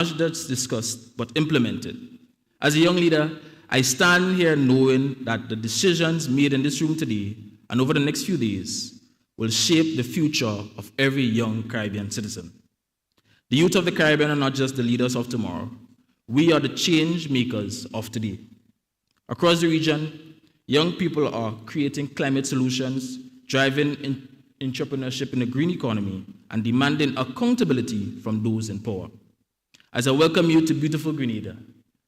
not just discussed, but implemented. As a young leader, I stand here knowing that the decisions made in this room today and over the next few days will shape the future of every young Caribbean citizen. The youth of the Caribbean are not just the leaders of tomorrow. We are the change makers of today. Across the region, young people are creating climate solutions, driving entrepreneurship in the green economy, and demanding accountability from those in power. As I welcome you to beautiful Grenada,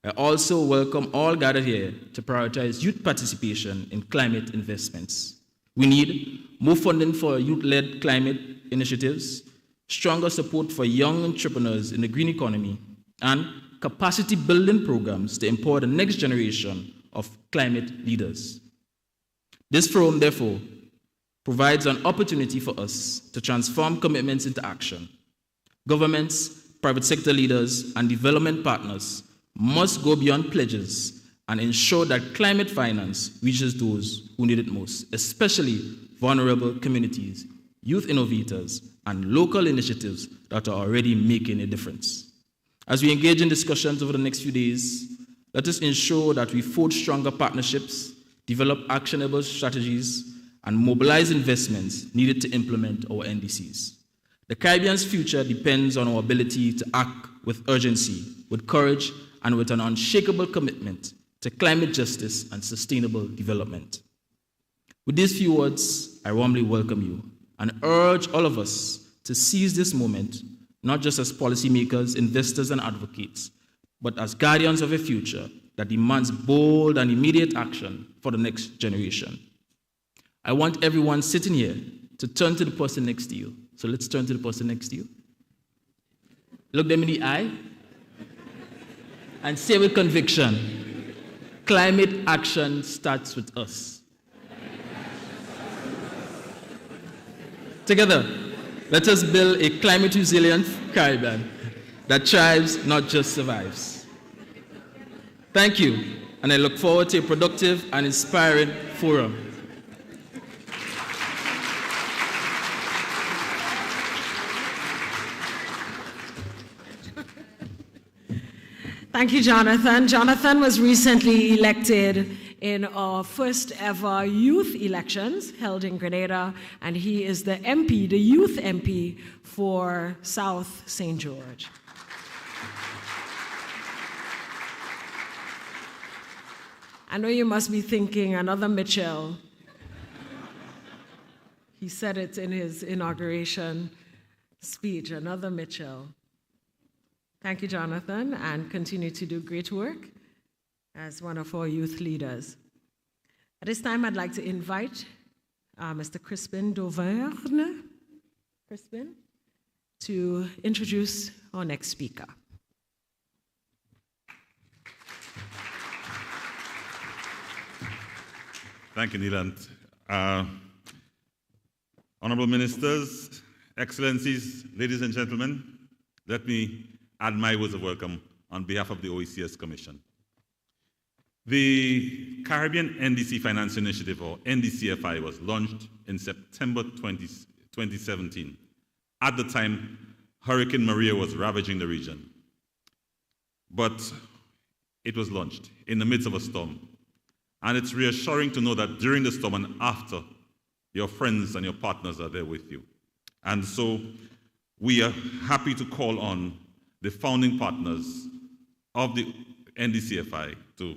I also welcome all gathered here to prioritize youth participation in climate investments. We need more funding for youth-led climate initiatives, stronger support for young entrepreneurs in the green economy, and capacity building programs to empower the next generation of climate leaders. This forum, therefore, provides an opportunity for us to transform commitments into action. Governments, private sector leaders, and development partners must go beyond pledges and ensure that climate finance reaches those who need it most, especially vulnerable communities, youth innovators, and local initiatives that are already making a difference. As we engage in discussions over the next few days, let us ensure that we forge stronger partnerships, develop actionable strategies, and mobilize investments needed to implement our NDCs. The Caribbean's future depends on our ability to act with urgency, with courage, and with an unshakable commitment to climate justice and sustainable development. With these few words, I warmly welcome you and urge all of us to seize this moment, not just as policymakers, investors, and advocates, but as guardians of a future that demands bold and immediate action for the next generation. I want everyone sitting here to turn to the person next to you. So let's turn to the person next to you. Look them in the eye and say with conviction, climate action starts with us. Together, let us build a climate resilient Caribbean that thrives, not just survives. Thank you, and I look forward to a productive and inspiring forum. Thank you, Jonathan. Jonathan was recently elected in our first ever youth elections held in Grenada, and he is the MP, the youth MP for South St. George. I know you must be thinking, another Mitchell. He said it in his inauguration speech, another Mitchell. Thank you, Jonathan, and continue to do great work as one of our youth leaders. At this time, I'd like to invite Mr. Crispin Dauvergne to introduce our next speaker. Thank you, Neelant. Honorable Ministers, Excellencies, ladies and gentlemen, let me add my words of welcome on behalf of the OECS Commission. The Caribbean NDC Finance Initiative, or NDCFI, was launched in September 2017. At the time, Hurricane Maria was ravaging the region. But it was launched in the midst of a storm. And it's reassuring to know that during the storm and after, your friends and your partners are there with you. And so we are happy to call on the founding partners of the NDCFI to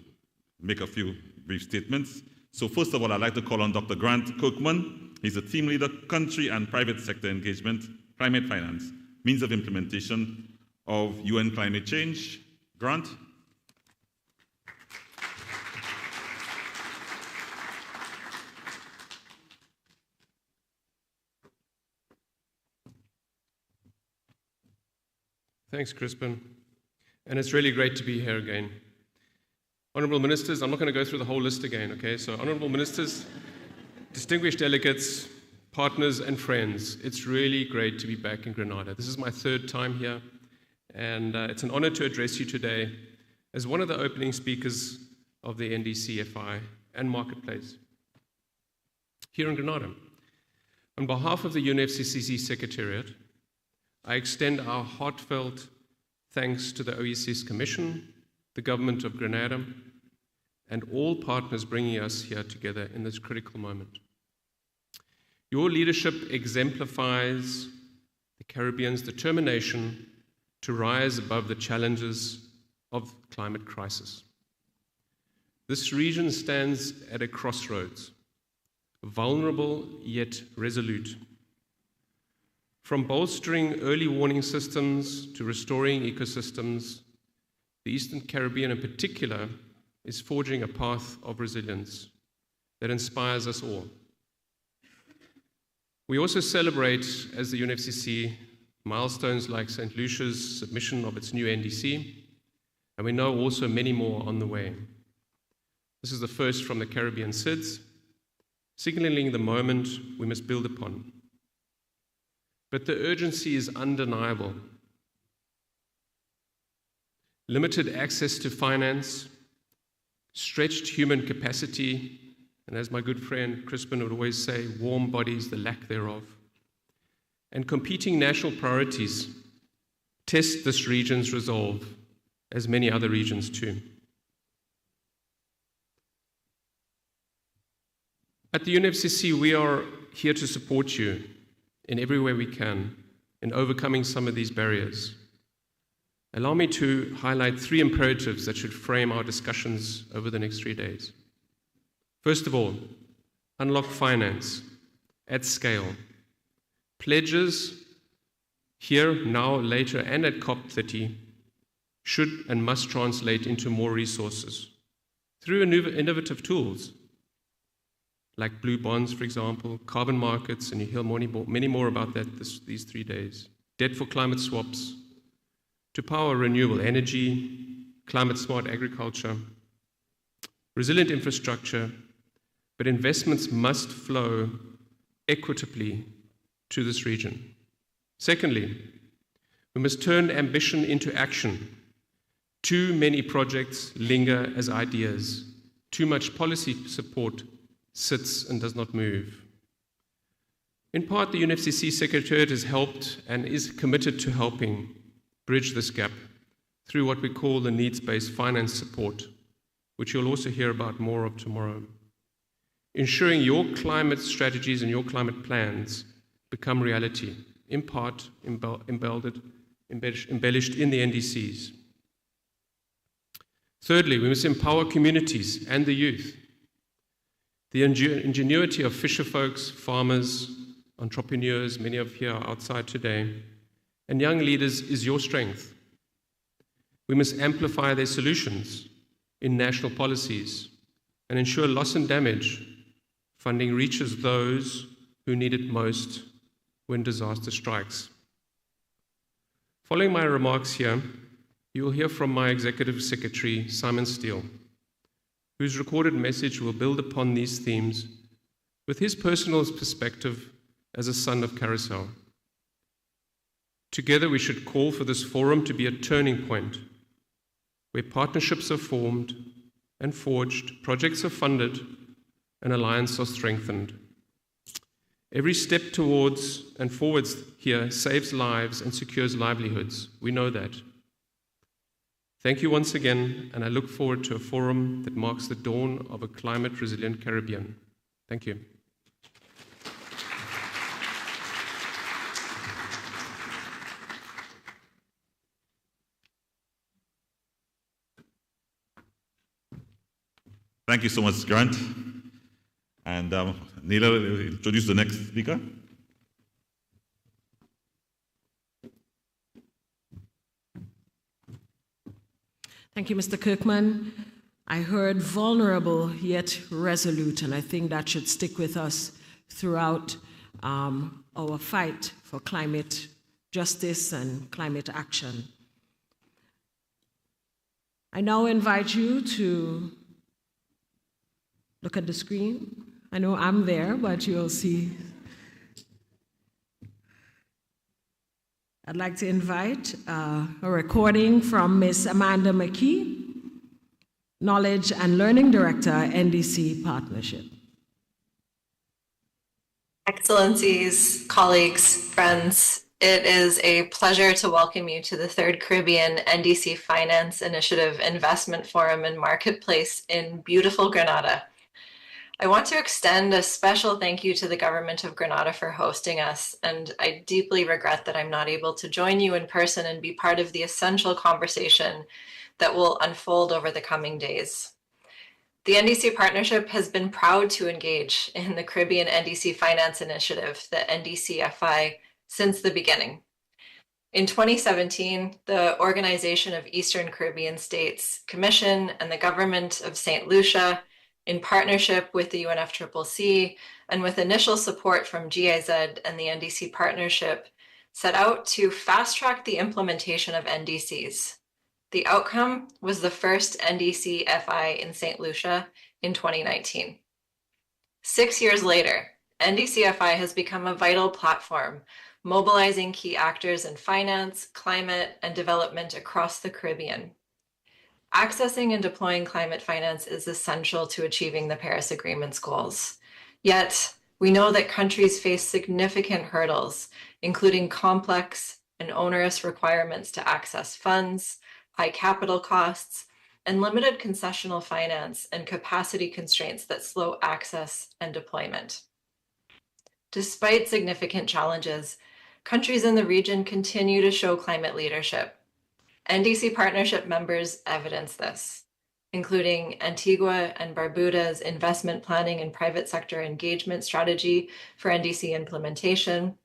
make a few brief statements. So first of all, I'd like to call on Dr. Grant Kirkman. He's a team leader, country and private sector engagement, climate finance, means of implementation of UN climate change. Grant. Thanks, Crispin. And it's really great to be here again. Honorable Ministers, I'm not going to go through the whole list again, okay? So, Honorable Ministers, distinguished delegates, partners, and friends, it's really great to be back in Grenada. This is my third time here, and it's an honor to address you today as one of the opening speakers of the NDCFI and Marketplace here in Grenada. On behalf of the UNFCCC Secretariat, I extend our heartfelt thanks to the OECS Commission, the Government of Grenada, and all partners bringing us here together in this critical moment. Your leadership exemplifies the Caribbean's determination to rise above the challenges of the climate crisis. This region stands at a crossroads, vulnerable yet resolute. From bolstering early warning systems to restoring ecosystems, the Eastern Caribbean in particular is forging a path of resilience that inspires us all. We also celebrate, as the UNFCCC, milestones like St. Lucia's submission of its new NDC, and we know also many more on the way. This is the first from the Caribbean SIDS, signaling the moment we must build upon. But the urgency is undeniable. Limited access to finance, stretched human capacity, and as my good friend Crispin would always say, warm bodies, the lack thereof, and competing national priorities test this region's resolve, as many other regions too. At the UNFCCC, we are here to support you in every way we can in overcoming some of these barriers. Allow me to highlight 3 imperatives that should frame our discussions over the next 3 days. First of all, unlock finance at scale. Pledges here, now, later, and at COP30 should and must translate into more resources through innovative tools like blue bonds, for example, carbon markets, and you hear many more about that these 3 days. Debt for climate swaps, to power renewable energy, climate-smart agriculture, resilient infrastructure, but investments must flow equitably to this region. Secondly, we must turn ambition into action. Too many projects linger as ideas. Too much policy support sits and does not move. In part, the UNFCCC Secretariat has helped and is committed to helping bridge this gap through what we call the needs-based finance support, which you'll also hear about more of tomorrow. Ensuring your climate strategies and your climate plans become reality, in part embellished in the NDCs. Thirdly, we must empower communities and the youth. The ingenuity of fisherfolks, farmers, entrepreneurs, many of you are outside today, and young leaders is your strength. We must amplify their solutions in national policies and ensure loss and damage funding reaches those who need it most when disaster strikes. Following my remarks here, you will hear from my Executive Secretary, Simon Steele, whose recorded message will build upon these themes with his personal perspective as a son of Carousel. Together, we should call for this forum to be a turning point where partnerships are formed and forged, projects are funded, and alliances are strengthened. Every step towards and forwards here saves lives and secures livelihoods. We know that. Thank you once again, and I look forward to a forum that marks the dawn of a climate-resilient Caribbean. Thank you. Thank you so much, Grant. And Neela will introduce the next speaker. Thank you, Mr. Kirkman. I heard vulnerable yet resolute, and I think that should stick with us throughout our fight for climate justice and climate action. I now invite you to look at the screen. I know I'm there, but you'll see. I'd like to invite a recording from Ms. Amanda McKee, Knowledge and Learning Director, NDC Partnership. Excellencies, colleagues, friends, It is a pleasure to welcome you to the third Caribbean NDC Finance Initiative Investment Forum and Marketplace in beautiful Grenada. I want to extend a special thank you to the Government of Grenada for hosting us, and I deeply regret that I'm not able to join you in person and be part of the essential conversation that will unfold over the coming days. The NDC Partnership has been proud to engage in the Caribbean NDC Finance Initiative, the NDCFI, since the beginning. In 2017, the Organization of Eastern Caribbean States Commission and the Government of St. Lucia, in partnership with the UNFCCC and with initial support from GIZ and the NDC Partnership, set out to fast-track the implementation of NDCs. The outcome was the first NDCFI in St. Lucia in 2019. 6 years later, NDCFI has become a vital platform, mobilizing key actors in finance, climate, and development across the Caribbean. Accessing and deploying climate finance is essential to achieving the Paris Agreement's goals. Yet, we know that countries face significant hurdles, including complex and onerous requirements to access funds, high capital costs, and limited concessional finance and capacity constraints that slow access and deployment. Despite significant challenges, countries in the region continue to show climate leadership. NDC Partnership members evidence this, including Antigua and Barbuda's investment planning and private sector engagement strategy for NDC implementation,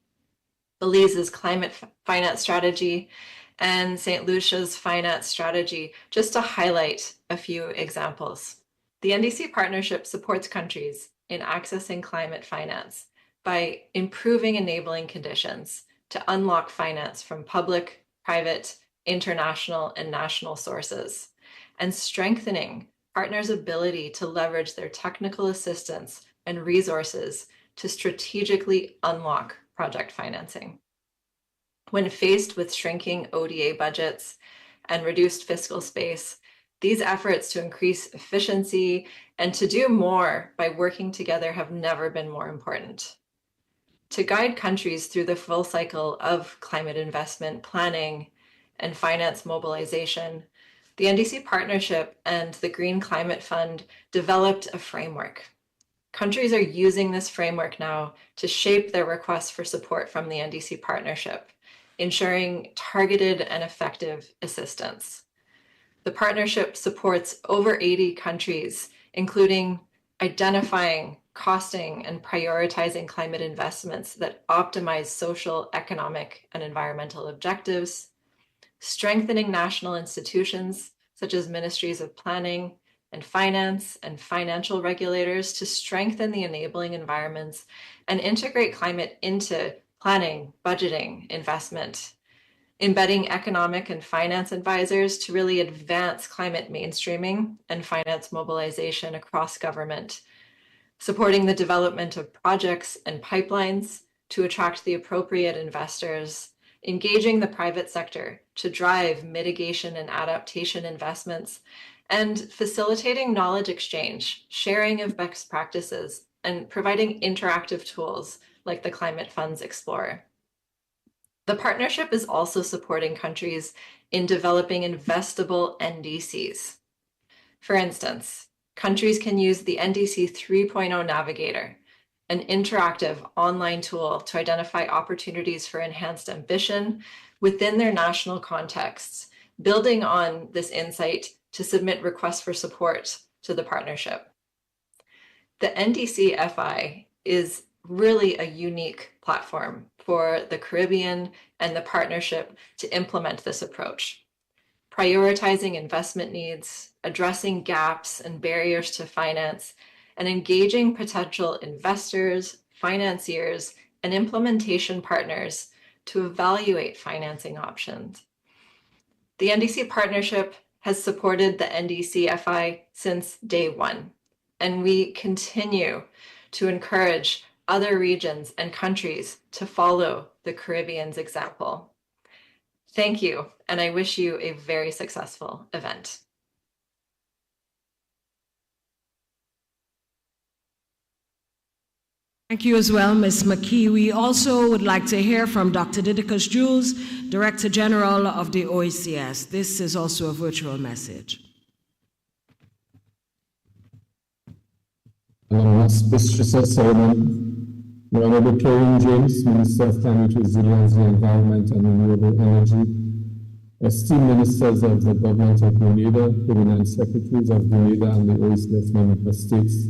Belize's climate finance strategy, and St. Lucia's finance strategy, just to highlight a few examples. The NDC Partnership supports countries in accessing climate finance by improving enabling conditions to unlock finance from public, private, international, and national sources, and strengthening partners' ability to leverage their technical assistance and resources to strategically unlock project financing. When faced with shrinking ODA budgets and reduced fiscal space, these efforts to increase efficiency and to do more by working together have never been more important. To guide countries through the full cycle of climate investment planning and finance mobilization, the NDC Partnership and the Green Climate Fund developed a framework. Countries are using this framework now to shape their requests for support from the NDC Partnership, ensuring targeted and effective assistance. The partnership supports over 80 countries, including identifying, costing, and prioritizing climate investments that optimize social, economic, and environmental objectives, strengthening national institutions such as ministries of planning and finance and financial regulators to strengthen the enabling environments and integrate climate into planning, budgeting, investment, embedding economic and finance advisors to really advance climate mainstreaming and finance mobilization across government, supporting the development of projects and pipelines to attract the appropriate investors, engaging the private sector to drive mitigation and adaptation investments, and facilitating knowledge exchange, sharing of best practices, and providing interactive tools like the Climate Funds Explorer. The partnership is also supporting countries in developing investable NDCs. For instance, countries can use the NDC 3.0 Navigator, an interactive online tool to identify opportunities for enhanced ambition within their national contexts, building on this insight to submit requests for support to the partnership. The NDCFI is really a unique platform for the Caribbean and the partnership to implement this approach, prioritizing investment needs, addressing gaps and barriers to finance, and engaging potential investors, financiers, and implementation partners to evaluate financing options. The NDC Partnership has supported the NDCFI since day one, and we continue to encourage other regions and countries to follow the Caribbean's example. Thank you, and I wish you a very successful event. Thank you as well, Ms. McKee. We also would like to hear from Dr. Didicus Jules, Director General of the OECS. This is also a virtual message. Mr. Solomon, the Honorable Karen James, Minister of Climate Resilience, the Environment and Renewable Energy, esteemed ministers of the Government of Grenada, Permanent Secretaries of Grenada and the OECS member states,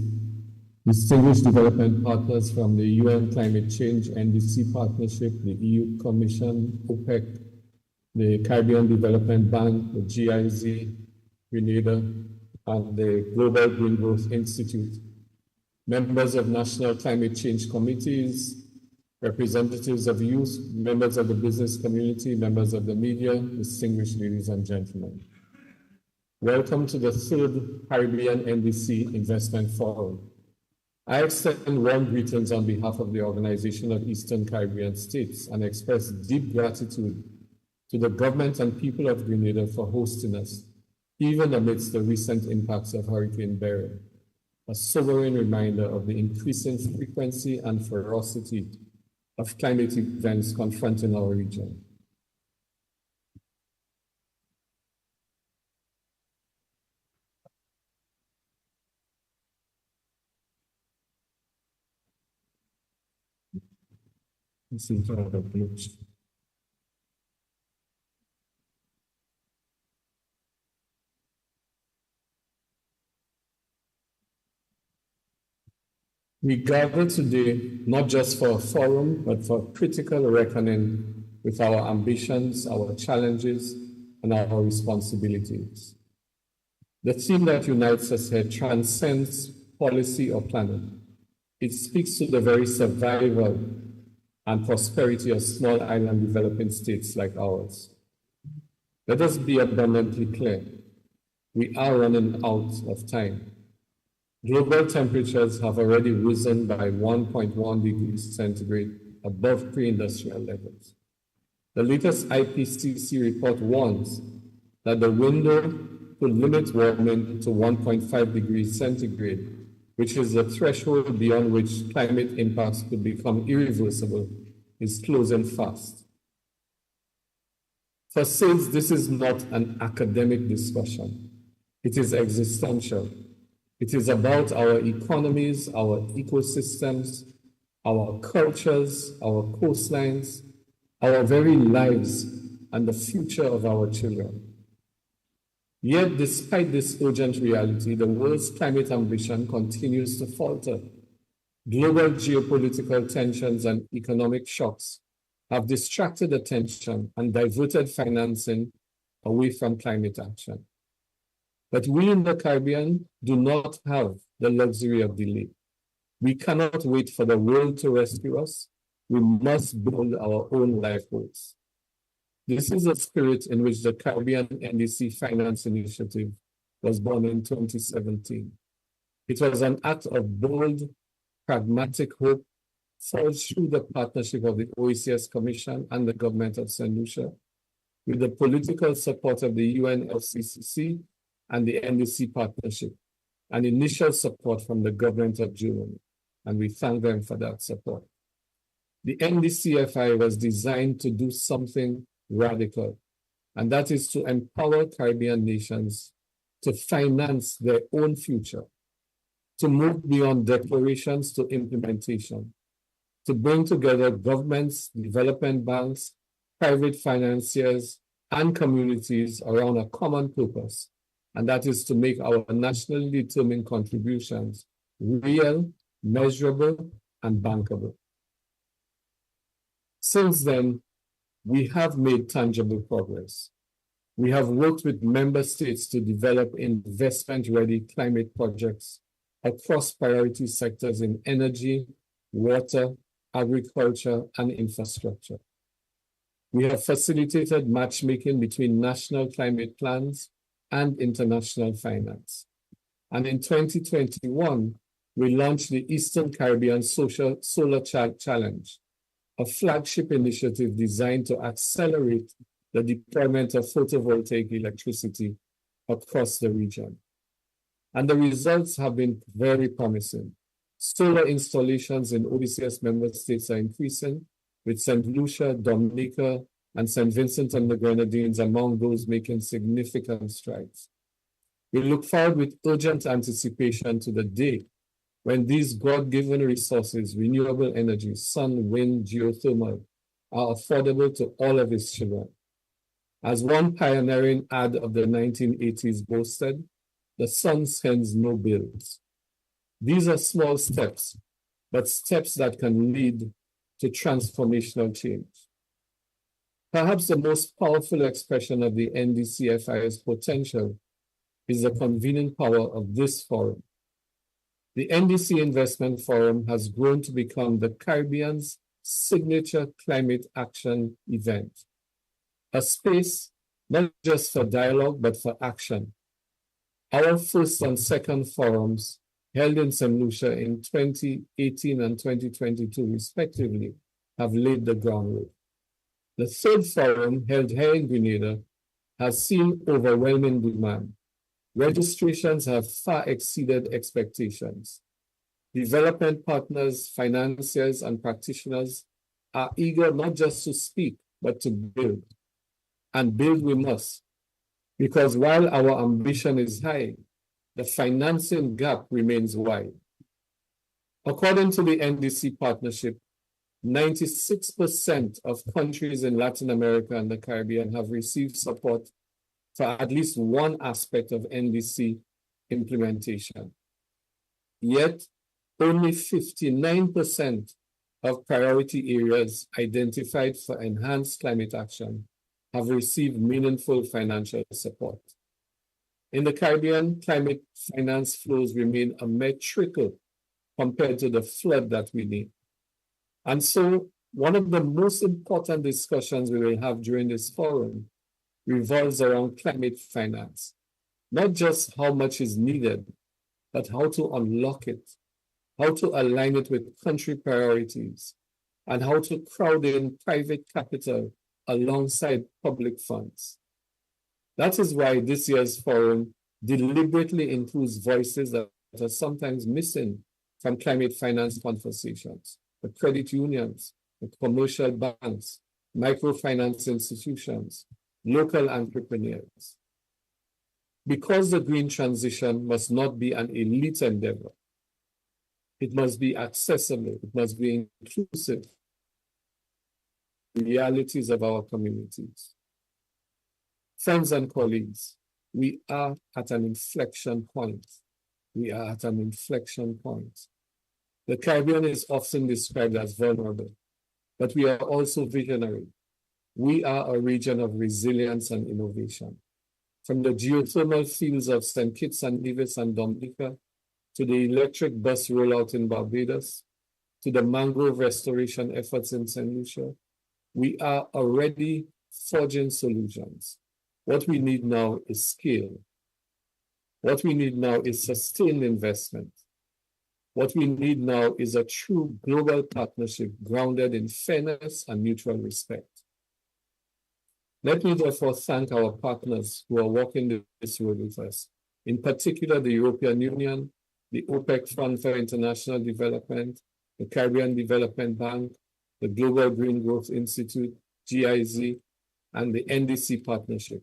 distinguished development partners from the UN Climate Change NDC Partnership, the EU Commission, OPEC, the Caribbean Development Bank, the GIZ, Grenada, and the Global Green Growth Institute, members of national climate change committees, representatives of youth, members of the business community, members of the media, distinguished ladies and gentlemen. Welcome to the third Caribbean NDC Investment Forum. I extend warm greetings on behalf of the Organization of Eastern Caribbean States and express deep gratitude to the government and people of Grenada for hosting us, even amidst the recent impacts of Hurricane Beryl, a sobering reminder of the increasing frequency and ferocity of climate events confronting our region. We gather today not just for a forum, but for a critical reckoning with our ambitions, our challenges, and our responsibilities. The theme that unites us here transcends policy or planning. It speaks to the very survival and prosperity of small island developing states like ours. Let us be abundantly clear. We are running out of time. Global temperatures have already risen by 1.1 degrees centigrade above pre-industrial levels. The latest IPCC report warns that the window to limit warming to 1.5 degrees centigrade, which is the threshold beyond which climate impacts could become irreversible, is closing fast. For SAIDS, this is not an academic discussion. It is existential. It is about our economies, our ecosystems, our cultures, our coastlines, our very lives, and the future of our children. Yet, despite this urgent reality, the world's climate ambition continues to falter. Global geopolitical tensions and economic shocks have distracted attention and diverted financing away from climate action. But we in the Caribbean do not have the luxury of delay. We cannot wait for the world to rescue us. We must build our own lifeboats. This is the spirit in which the Caribbean NDC Finance Initiative was born in 2017. It was an act of bold, pragmatic hope forged through the partnership of the OECS Commission and the government of St. Lucia, with the political support of the UNFCCC and the NDC partnership, and initial support from the government of Germany, and we thank them for that support. The NDCFI was designed to do something radical, and that is to empower Caribbean nations to finance their own future, to move beyond declarations to implementation, to bring together governments, development banks, private financiers, and communities around a common purpose, and that is to make our nationally determined contributions real, measurable, and bankable. Since then, we have made tangible progress. We have worked with member states to develop investment-ready climate projects across priority sectors in energy, water, agriculture, and infrastructure. We have facilitated matchmaking between national climate plans and international finance. And in 2021, we launched the Eastern Caribbean Solar Challenge, a flagship initiative designed to accelerate the deployment of photovoltaic electricity across the region. And the results have been very promising. Solar installations in OECS member states are increasing, with St. Lucia, Dominica, and St. Vincent and the Grenadines among those making significant strides. We look forward with urgent anticipation to the day when these God-given resources, renewable energy, sun, wind, geothermal, are affordable to all of its children. As one pioneering ad of the 1980s boasted, the sun sends no bills. These are small steps, but steps that can lead to transformational change. Perhaps the most powerful expression of the NDCFI's potential is the convening power of this forum. The NDC Investment Forum has grown to become the Caribbean's signature climate action event, a space not just for dialogue, but for action. Our first and second forums, held in St. Lucia in 2018 and 2022 respectively, have laid the groundwork. The third forum, held here in Grenada, has seen overwhelming demand. Registrations have far exceeded expectations. Development partners, financiers, and practitioners are eager not just to speak, but to build. And build we must, because while our ambition is high, the financing gap remains wide. According to the NDC partnership, 96% of countries in Latin America and the Caribbean have received support for at least one aspect of NDC implementation. Yet, only 59% of priority areas identified for enhanced climate action have received meaningful financial support. In the Caribbean, climate finance flows remain a mere trickle compared to the flood that we need. And so, one of the most important discussions we will have during this forum revolves around climate finance. Not just how much is needed, but how to unlock it, how to align it with country priorities, and how to crowd in private capital alongside public funds. That is why this year's forum deliberately includes voices that are sometimes missing from climate finance conversations: the credit unions, the commercial banks, microfinance institutions, local entrepreneurs. Because the green transition must not be an elite endeavor, it must be accessible, it must be inclusive, realities of our communities. Friends and colleagues, we are at an inflection point. We are at an inflection point. The Caribbean is often described as vulnerable, but we are also visionary. We are a region of resilience and innovation. From the geothermal fields of St. Kitts and Nevis and Dominica, to the electric bus rollout in Barbados, to the mangrove restoration efforts in St. Lucia, we are already forging solutions. What we need now is scale. What we need now is sustained investment. What we need now is a true global partnership grounded in fairness and mutual respect. Let me therefore thank our partners who are walking this road with us, in particular the European Union, the OPEC Fund for International Development, the Caribbean Development Bank, the Global Green Growth Institute, GIZ, and the NDC partnership.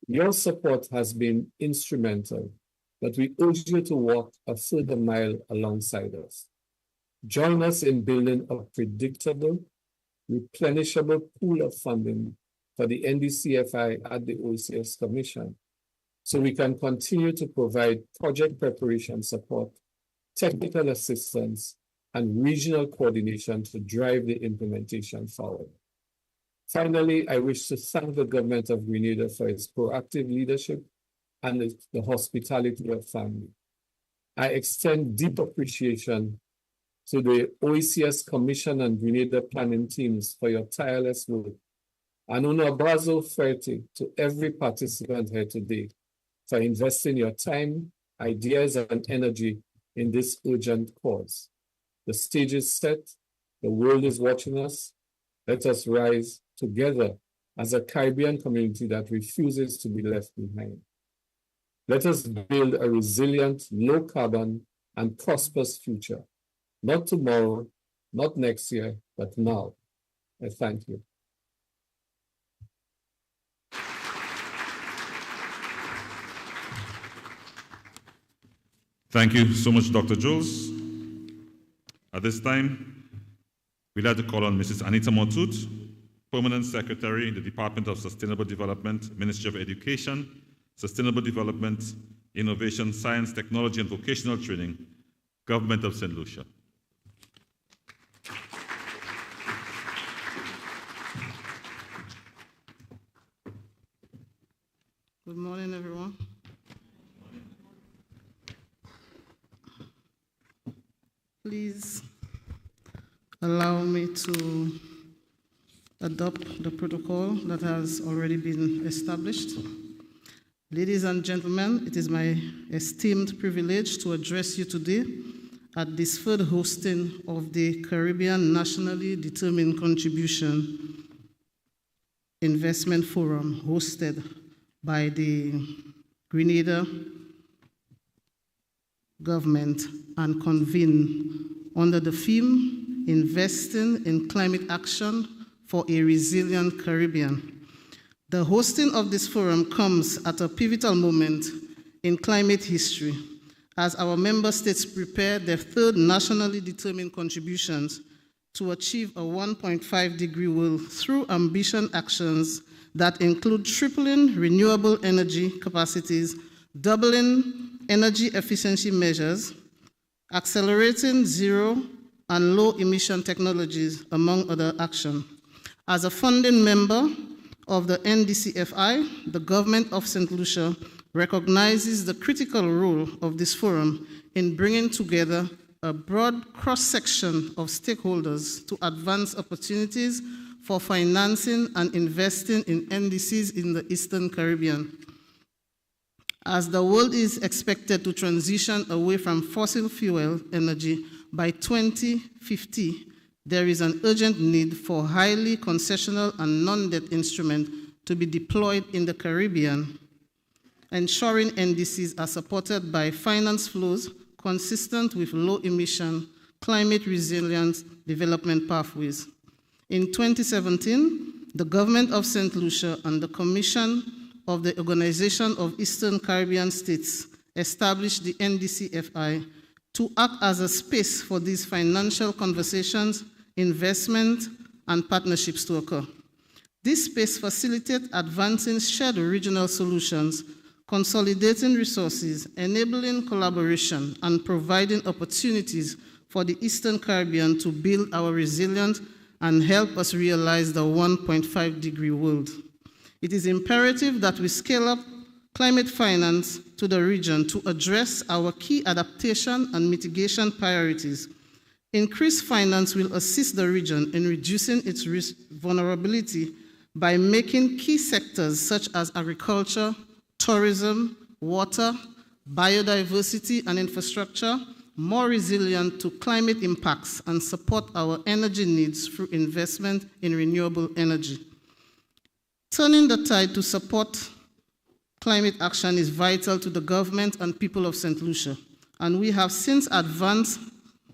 Your support has been instrumental, but we urge you to walk a further mile alongside us. Join us in building a predictable, replenishable pool of funding for the NDCFI at the OECS Commission, so we can continue to provide project preparation support, technical assistance, and regional coordination to drive the implementation forward. Finally, I wish to thank the government of Grenada for its proactive leadership and the hospitality of family. I extend deep appreciation to the OECS Commission and Grenada planning teams for your tireless work. And un abrazo fuerte to every participant here today for investing your time, ideas, and energy in this urgent cause. The stage is set, the world is watching us. Let us rise together as a Caribbean community that refuses to be left behind. Let us build a resilient, low-carbon, and prosperous future Not tomorrow, not next year, but now. I thank you. Thank you so much, Dr. Jules. At this time, we'd like to call on Mrs. Anita Motut, Permanent Secretary in the Department of Sustainable Development, Ministry of Education, Sustainable Development, Innovation, Science, Technology, and Vocational Training, Government of St. Lucia. Good morning, everyone. Please allow me to adopt the protocol that has already been established. Ladies and gentlemen, it is my esteemed privilege to address you today at this third hosting of the Caribbean Nationally Determined Contribution Investment Forum hosted by the Grenada government and convened under the theme Investing in Climate Action for a Resilient Caribbean. The hosting of this forum comes at a pivotal moment in climate history as our member states prepare their third nationally determined contributions to achieve a 1.5-degree world through ambition actions that include tripling renewable energy capacities, doubling energy efficiency measures, accelerating zero and low emission technologies, among other actions. As a founding member of the NDCFI, the government of St. Lucia recognizes the critical role of this forum in bringing together a broad cross-section of stakeholders to advance opportunities for financing and investing in NDCs in the Eastern Caribbean. As the world is expected to transition away from fossil fuel energy by 2050, there is an urgent need for highly concessional and non-debt instruments to be deployed in the Caribbean, ensuring NDCs are supported by finance flows consistent with low-emission, climate-resilient development pathways. In 2017, the government of St. Lucia and the Commission of the Organization of Eastern Caribbean States established the NDCFI to act as a space for these financial conversations, investment, and partnerships to occur. This space facilitates advancing shared regional solutions, consolidating resources, enabling collaboration, and providing opportunities for the Eastern Caribbean to build our resilience and help us realize the 1.5-degree world. It is imperative that we scale up climate finance to the region to address our key adaptation and mitigation priorities. Increased finance will assist the region in reducing its risk vulnerability by making key sectors such as agriculture, tourism, water, biodiversity, and infrastructure more resilient to climate impacts and support our energy needs through investment in renewable energy. Turning the tide to support climate action is vital to the government and people of St. Lucia, and we have since advanced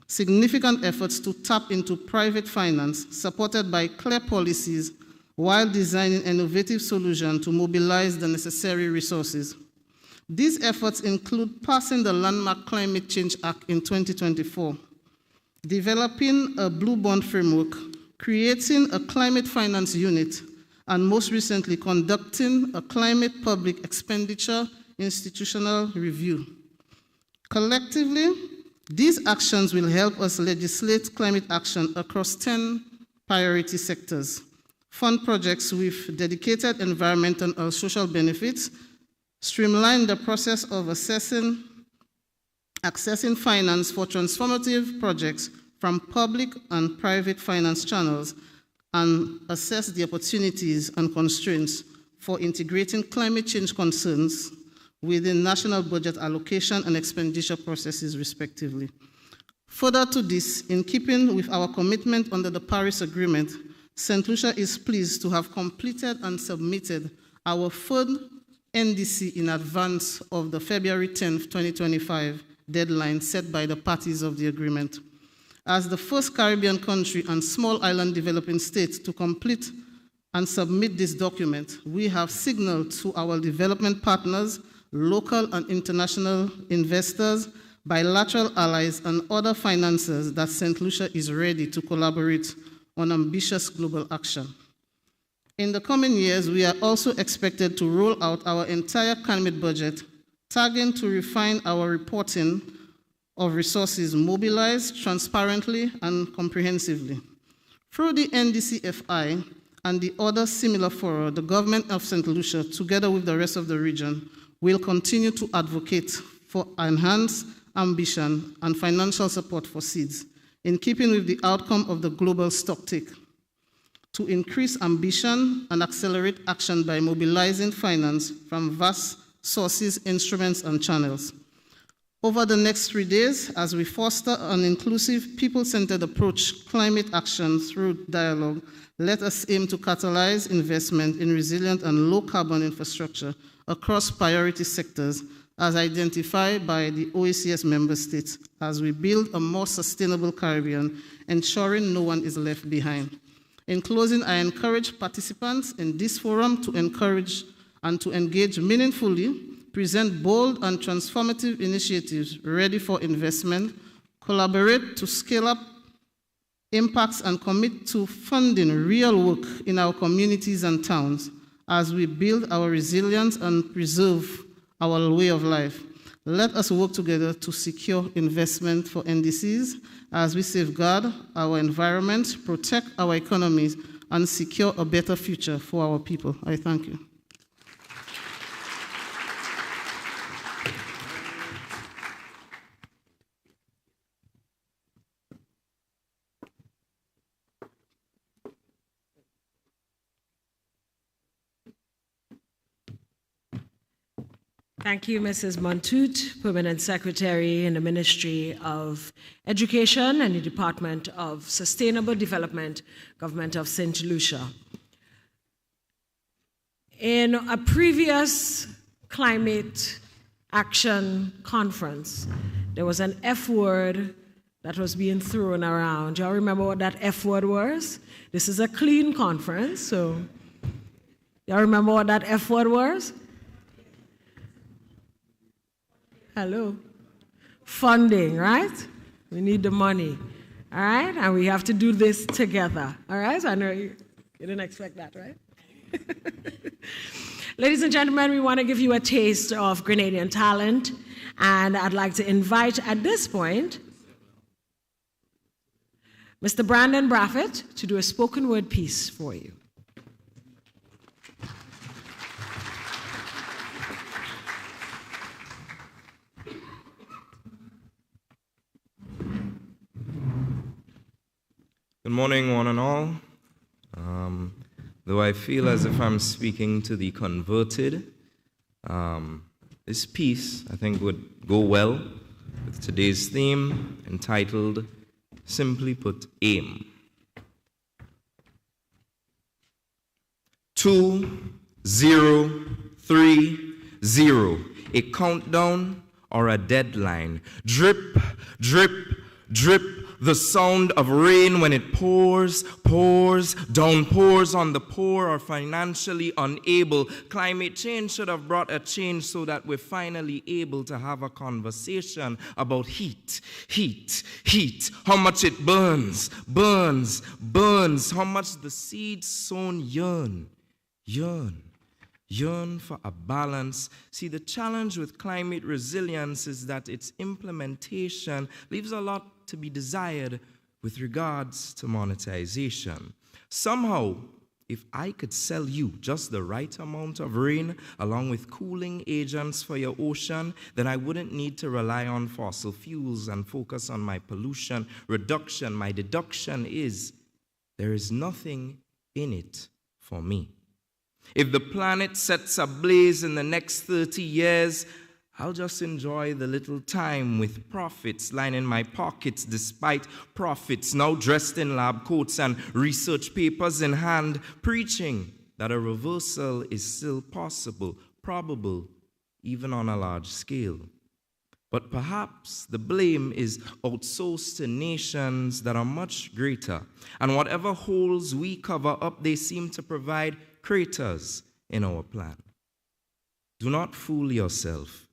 significant efforts to tap into private finance, supported by clear policies, while designing innovative solutions to mobilize the necessary resources. These efforts include passing the landmark Climate Change Act in 2024, developing a Blue Bond framework, creating a climate finance unit, and most recently conducting a climate public expenditure institutional review. Collectively, these actions will help us legislate climate action across 10 priority sectors, fund projects with dedicated environmental and social benefits, streamline the process of accessing finance for transformative projects from public and private finance channels, and assess the opportunities and constraints for integrating climate change concerns within national budget allocation and expenditure processes, respectively. Further to this, in keeping with our commitment under the Paris Agreement, St. Lucia is pleased to have completed and submitted our third NDC in advance of the February 10, 2025 deadline set by the parties of the agreement. As the first Caribbean country and small island developing state to complete and submit this document, we have signaled to our development partners, local and international investors, bilateral allies, and other financiers that St. Lucia is ready to collaborate on ambitious global action. In the coming years, we are also expected to roll out our entire climate budget, targeting to refine our reporting of resources mobilized transparently and comprehensively. Through the NDCFI and the other similar fora, the government of St. Lucia, together with the rest of the region, will continue to advocate for enhanced ambition and financial support for seeds, in keeping with the outcome of the global stocktake, to increase ambition and accelerate action by mobilizing finance from vast sources, instruments, and channels. Over the next 3 days, as we foster an inclusive, people-centered approach climate action through dialogue, let us aim to catalyze investment in resilient and low-carbon infrastructure across priority sectors as identified by the OECS member states as we build a more sustainable Caribbean, ensuring no one is left behind. In closing, I encourage participants in this forum to encourage and to engage meaningfully, present bold and transformative initiatives ready for investment, collaborate to scale up impacts, and commit to funding real work in our communities and towns as we build our resilience and preserve our way of life. Let us work together to secure investment for NDCs as we safeguard our environment, protect our economies, and secure a better future for our people. I thank you. Thank you, Mrs. Montoute, Permanent Secretary in the Ministry of Education and the Department of Sustainable Development, Government of St. Lucia. In a previous climate action conference, there was an F word that was being thrown around. Do y'all remember what that F word was? This is a clean conference, so y'all remember what that F word was? Hello. Funding, right? We need the money, all right? And we have to do this together, all right? I know you didn't expect that, right? Ladies and gentlemen, we want to give you a taste of Grenadian talent, and I'd like to invite at this point Mr. Brandon Braffett to do a spoken word piece for you. Good morning, one and all. Though I feel as if I'm speaking to the converted, this piece, I think, would go well with today's theme entitled, simply put, AIM. 2030, a countdown or a deadline. Drip, drip, drip. The sound of rain when it pours, pours, downpours on the poor or financially unable. Climate change should have brought a change so that we're finally able to have a conversation about heat, heat, heat. How much it burns, burns, burns. How much the seeds sown yearn, yearn. Yearn for a balance. See, the challenge with climate resilience is that its implementation leaves a lot to be desired with regards to monetization. Somehow, if I could sell you just the right amount of rain along with cooling agents for your ocean, then I wouldn't need to rely on fossil fuels and focus on my pollution reduction. My deduction is there is nothing in it for me. If the planet sets ablaze in the next 30 years, I'll just enjoy the little time with profits lining my pockets despite profits, now dressed in lab coats and research papers in hand, preaching that a reversal is still possible, probable, even on a large scale. But perhaps the blame is outsourced to nations that are much greater, and whatever holes we cover up, they seem to provide craters in our plan. Do not fool yourself.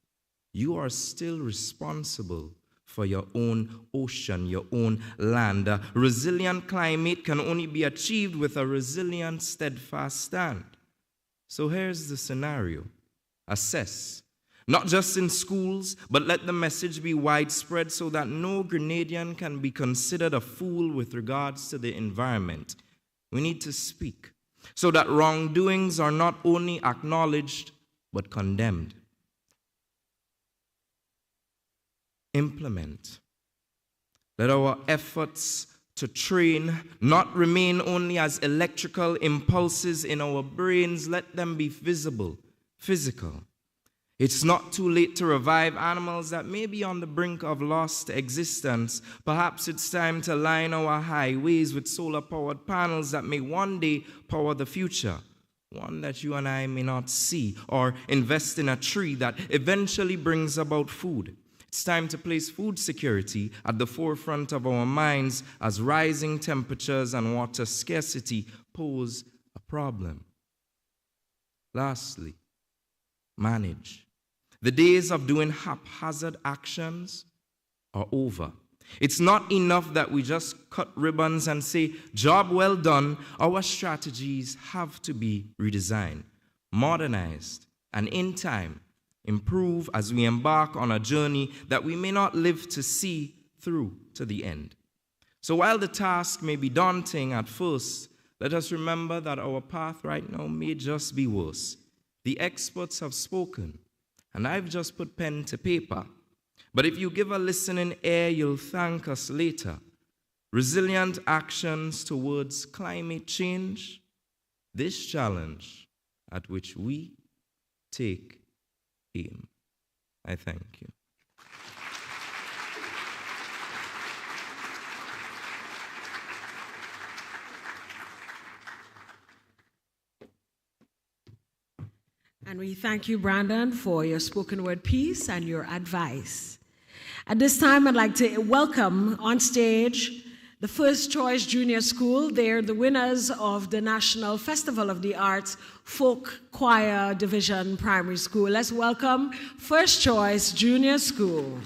You are still responsible for your own ocean, your own land. A resilient climate can only be achieved with a resilient, steadfast stand. So here's the scenario. Assess. Not just in schools, but let the message be widespread so that no Grenadian can be considered a fool with regards to the environment. We need to speak so that wrongdoings are not only acknowledged, but condemned. Implement. Let our efforts to train not remain only as electrical impulses in our brains. Let them be visible, physical. It's not too late to revive animals that may be on the brink of lost existence. Perhaps it's time to line our highways with solar-powered panels that may one day power the future, one that you and I may not see, or invest in a tree that eventually brings about food. It's time to place food security at the forefront of our minds as rising temperatures and water scarcity pose a problem. Lastly, manage. The days of doing haphazard actions are over. It's not enough that we just cut ribbons and say, job well done. Our strategies have to be redesigned, modernized, and in time, improve as we embark on a journey that we may not live to see through to the end. So while the task may be daunting at first, let us remember that our path right now may just be worse. The experts have spoken, and I've just put pen to paper. But if you give a listening ear, you'll thank us later. Resilient actions towards climate change, this challenge at which we take aim. I thank you. And we thank you, Brandon, for your spoken word piece and your advice. At this time, I'd like to welcome on stage the First Choice Junior School. They're the winners of the National Festival of the Arts Folk Choir Division Primary School. Let's welcome First Choice Junior School.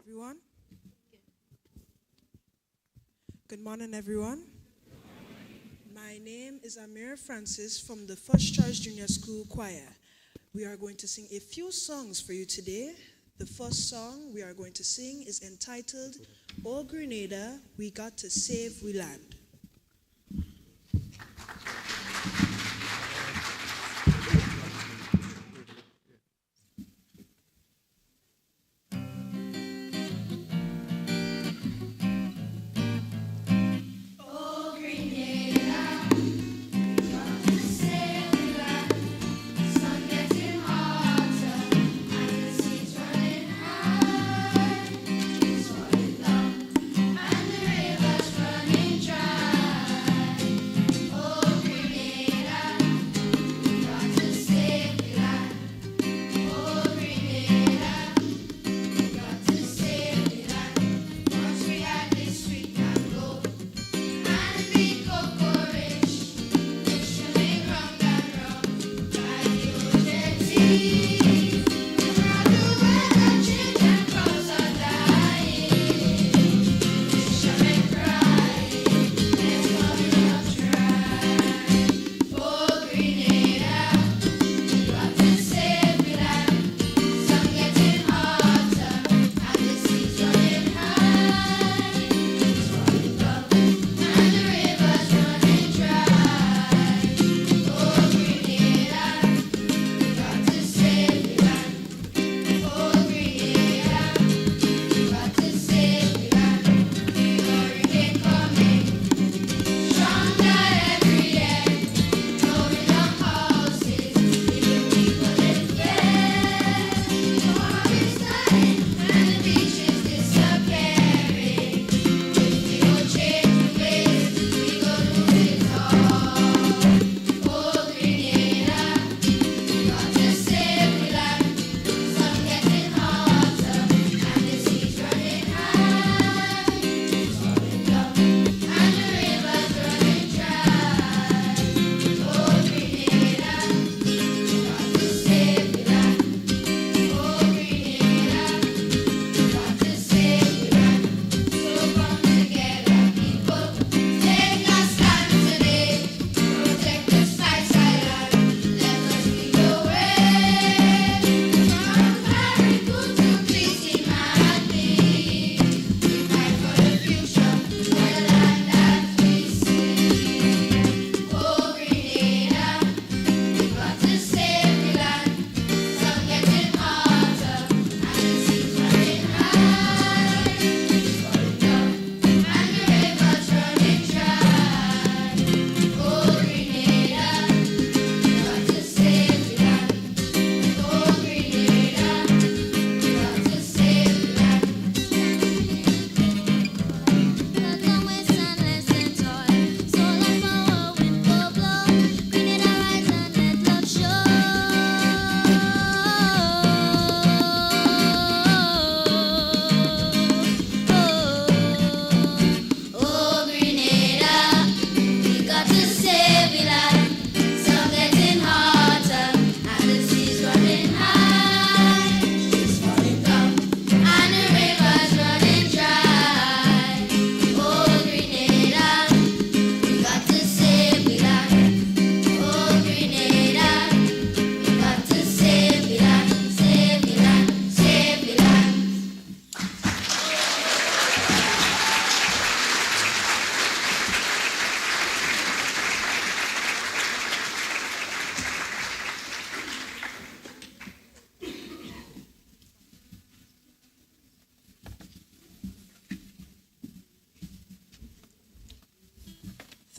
Everyone. Good morning, everyone. My name is Amir Francis from the First Choice Junior School Choir. We are going to sing a few songs for you today. The first song we are going to sing is entitled, "Oh Grenada, We Got to Save We Land."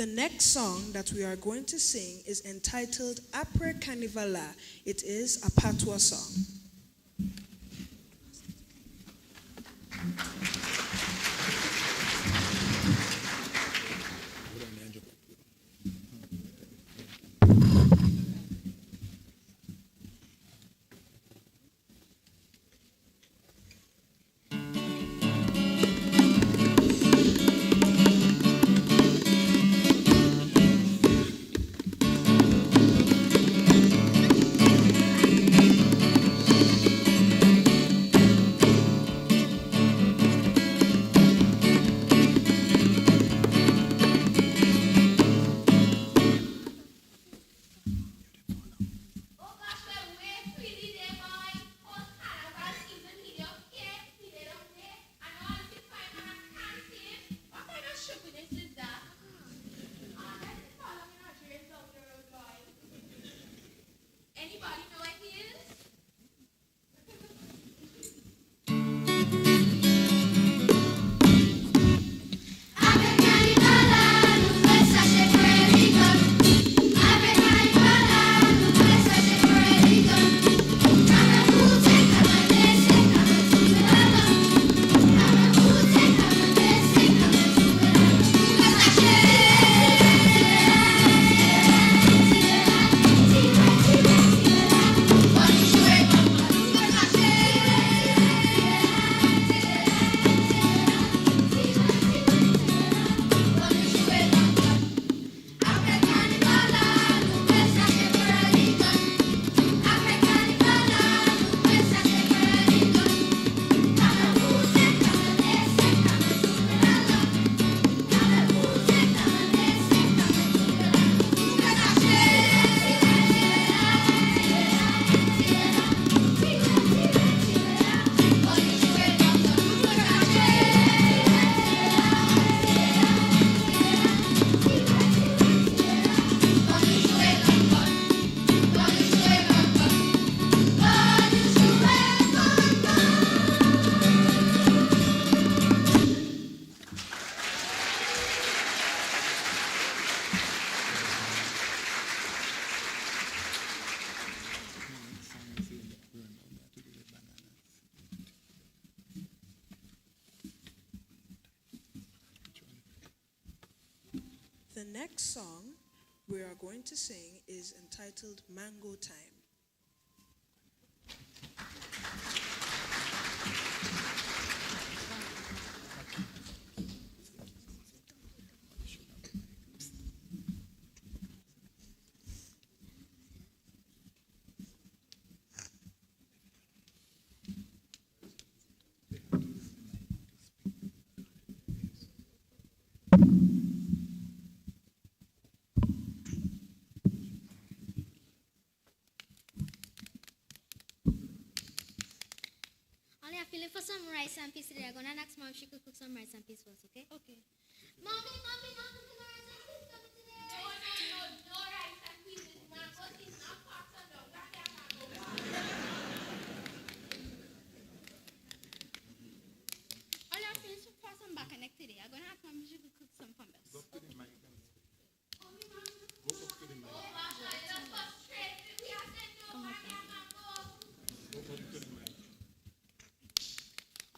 The next song that we are going to sing is entitled Apre Carnivala. It is a patois song. The next song we are going to sing is entitled Mango Time. I'm feeling for some rice and peas today. I'm going to ask Mom if she could cook some rice and peas for us, okay? Okay. Mommy, no cooking rice and peas for me today. No rice and peas. It's not what it's not parts of the I'm feeling for some back and neck today. I'm going to ask Mom if she could cook some for us. Go up to the mic. Go up to the mic. Oh, gosh, I just frustrated. We have to do back and go up to the mic.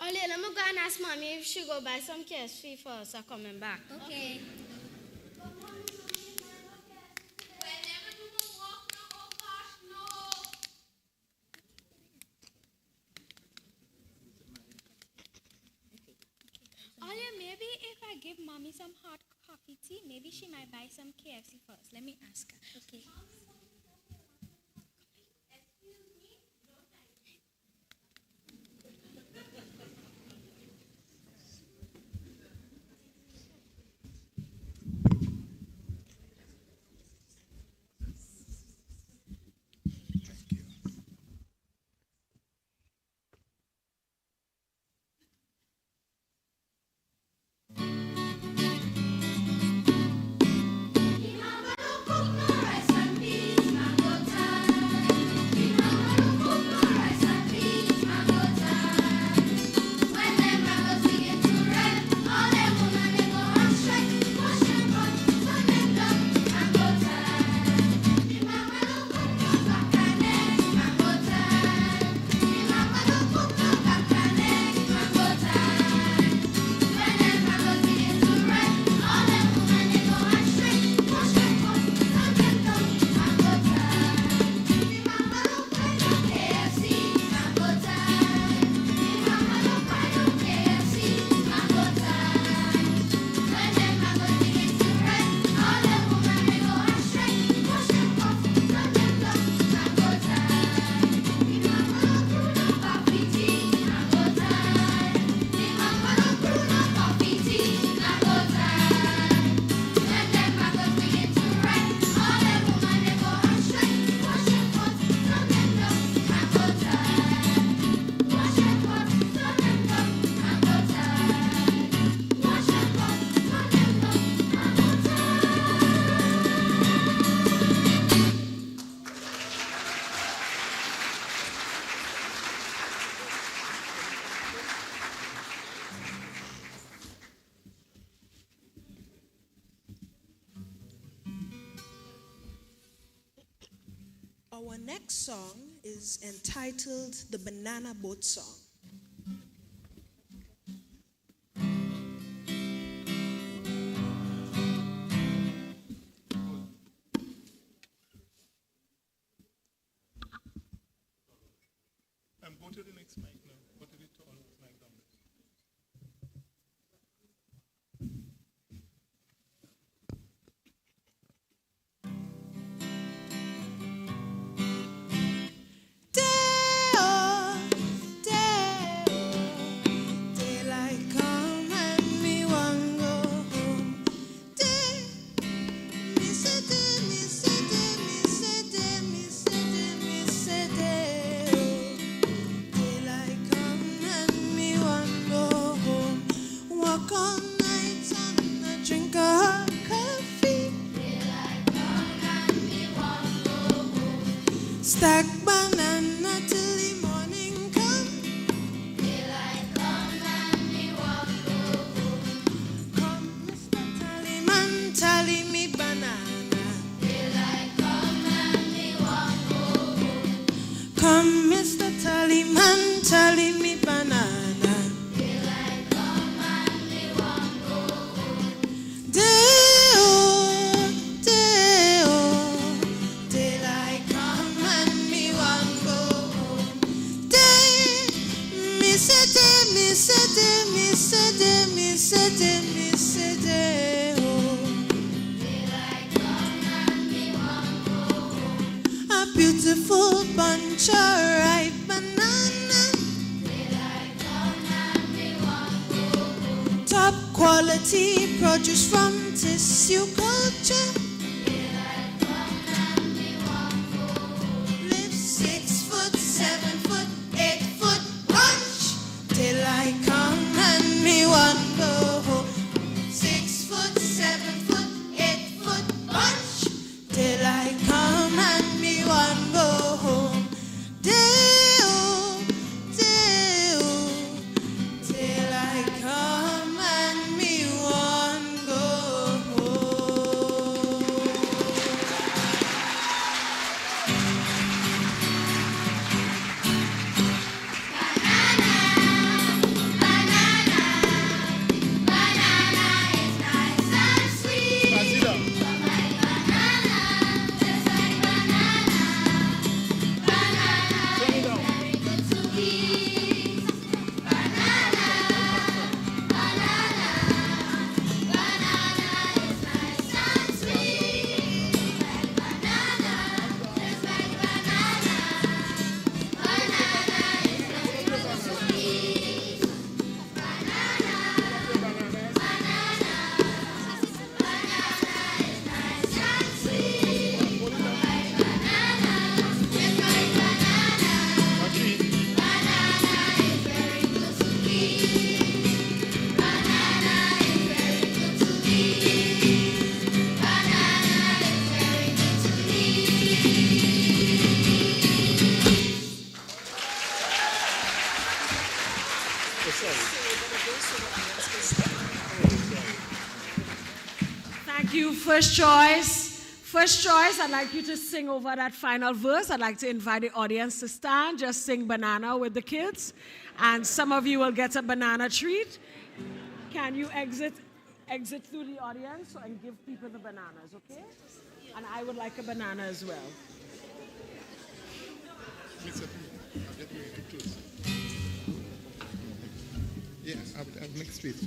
Ollie, let me go and ask Mommy if she go buy some KFC for us coming back. Okay. Ollie, maybe if I give Mommy some hot coffee tea, maybe she might buy some KFC for us. Let me ask her. Okay. Our next song is entitled The Banana Boat Song. Go to the next mic now. Go to the tall mic down there. Stack banana till the morning come. Daylight come and me walk home. Come, Mr. Tallyman, tally me banana. Daylight come and me walk home. Come, Mr. Tallyman, tally me banana. Daylight come and me walk home. Day-oh. beautiful bunch of ripe banana. Top quality produce from tissue culture. Live 6 foot, 7 foot, 8 foot bunch till I come and me one go home. 6 foot, 7 foot, 8 foot bunch till I come and me one go home. Deo, Deo, till I come and me one go home. Thank you, first choice. First choice, I'd like you to sing over that final verse. I'd like to invite the audience to stand, just sing banana with the kids. And some of you will get a banana treat. Can you exit through the audience and give people the bananas, okay? And I would like a banana as well. Yes, I'll make space.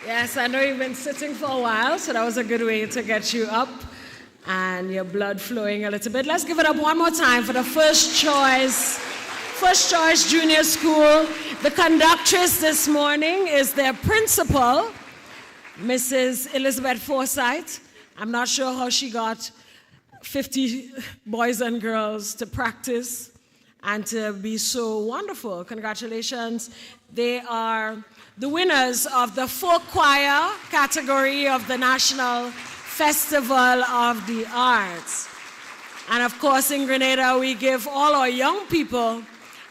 Yes, I know you've been sitting for a while, so that was a good way to get you up and your blood flowing a little bit. Let's give it up one more time for the First Choice Junior School. The conductress this morning is their principal, Mrs. Elizabeth Forsyth. I'm not sure how she got 50 boys and girls to practice and to be so wonderful. Congratulations. They are the winners of the folk choir category of the National Festival of the Arts. And of course, in Grenada, we give all our young people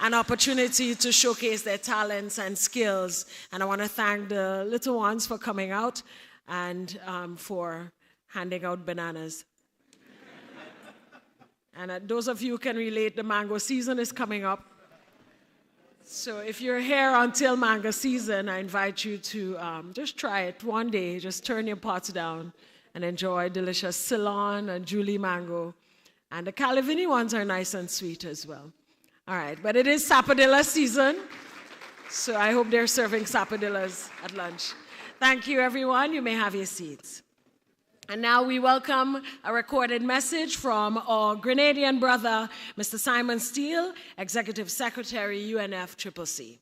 an opportunity to showcase their talents and skills. And I want to thank the little ones for coming out and for handing out bananas. And those of you who can relate, the mango season is coming up. So if you're here until mango season, I invite you to just try it one day. Just turn your pots down and enjoy delicious Ceylon and Julie mango. And the Calavini ones are nice and sweet as well. All right, but it is sapodilla season, so I hope they're serving sapodillas at lunch. Thank you, everyone. You may have your seats. And now we welcome a recorded message from our Grenadian brother, Mr. Simon Steele, Executive Secretary, UNFCCC.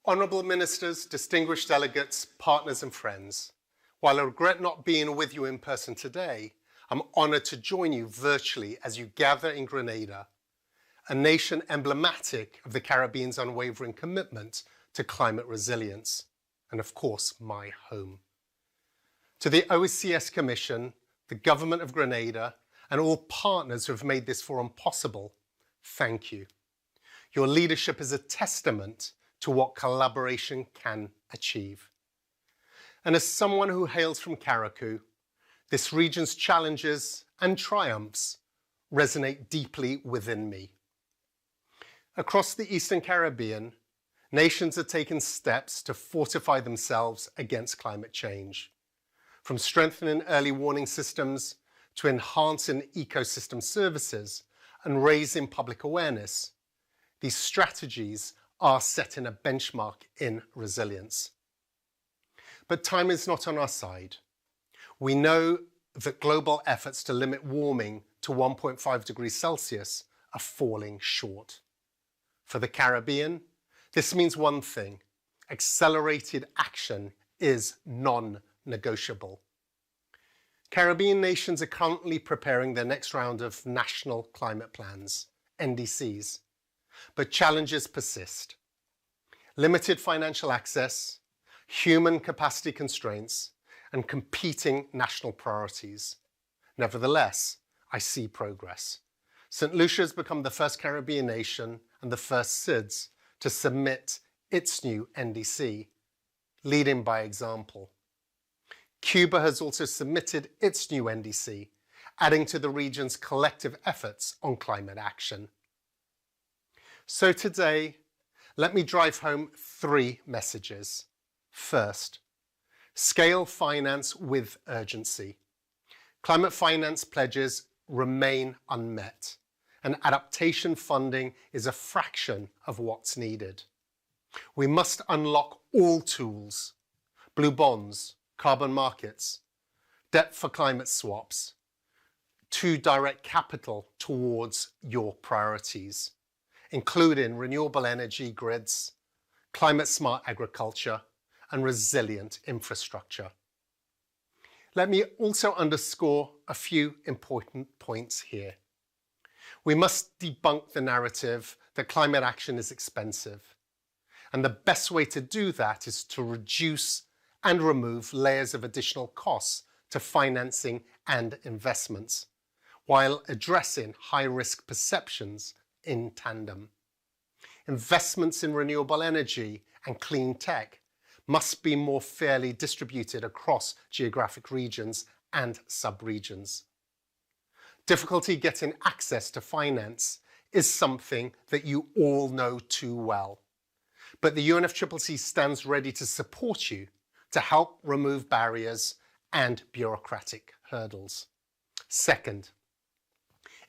Honourable Ministers, distinguished delegates, partners and friends, while I regret not being with you in person today, I'm honoured to join you virtually as you gather in Grenada, a nation emblematic of the Caribbean's unwavering commitment to climate resilience, and of course, my home. To the OECS Commission, the Government of Grenada, and all partners who have made this forum possible, thank you. Your leadership is a testament to what collaboration can achieve. And as someone who hails from Carriacou, this region's challenges and triumphs resonate deeply within me. Across the Eastern Caribbean, nations are taking steps to fortify themselves against climate change, from strengthening early warning systems to enhancing ecosystem services and raising public awareness. These strategies are setting a benchmark in resilience. But time is not on our side. We know that global efforts to limit warming to 1.5 degrees Celsius are falling short. For the Caribbean, this means one thing: accelerated action is non-negotiable. Caribbean nations are currently preparing their next round of national climate plans, NDCs, but challenges persist. Limited financial access, human capacity constraints, and competing national priorities. Nevertheless, I see progress. St. Lucia has become the first Caribbean nation and the first SIDS to submit its new NDC, leading by example. Cuba has also submitted its new NDC, adding to the region's collective efforts on climate action. So today, let me drive home 3 messages. First, scale finance with urgency. Climate finance pledges remain unmet, and adaptation funding is a fraction of what's needed. We must unlock all tools: blue bonds, carbon markets, debt for climate swaps, to direct capital towards your priorities, including renewable energy grids, climate-smart agriculture, and resilient infrastructure. Let me also underscore a few important points here. We must debunk the narrative that climate action is expensive. And the best way to do that is to reduce and remove layers of additional costs to financing and investments, while addressing high-risk perceptions in tandem. Investments in renewable energy and clean tech must be more fairly distributed across geographic regions and sub-regions. Difficulty getting access to finance is something that you all know too well. But the UNFCCC stands ready to support you to help remove barriers and bureaucratic hurdles. Second,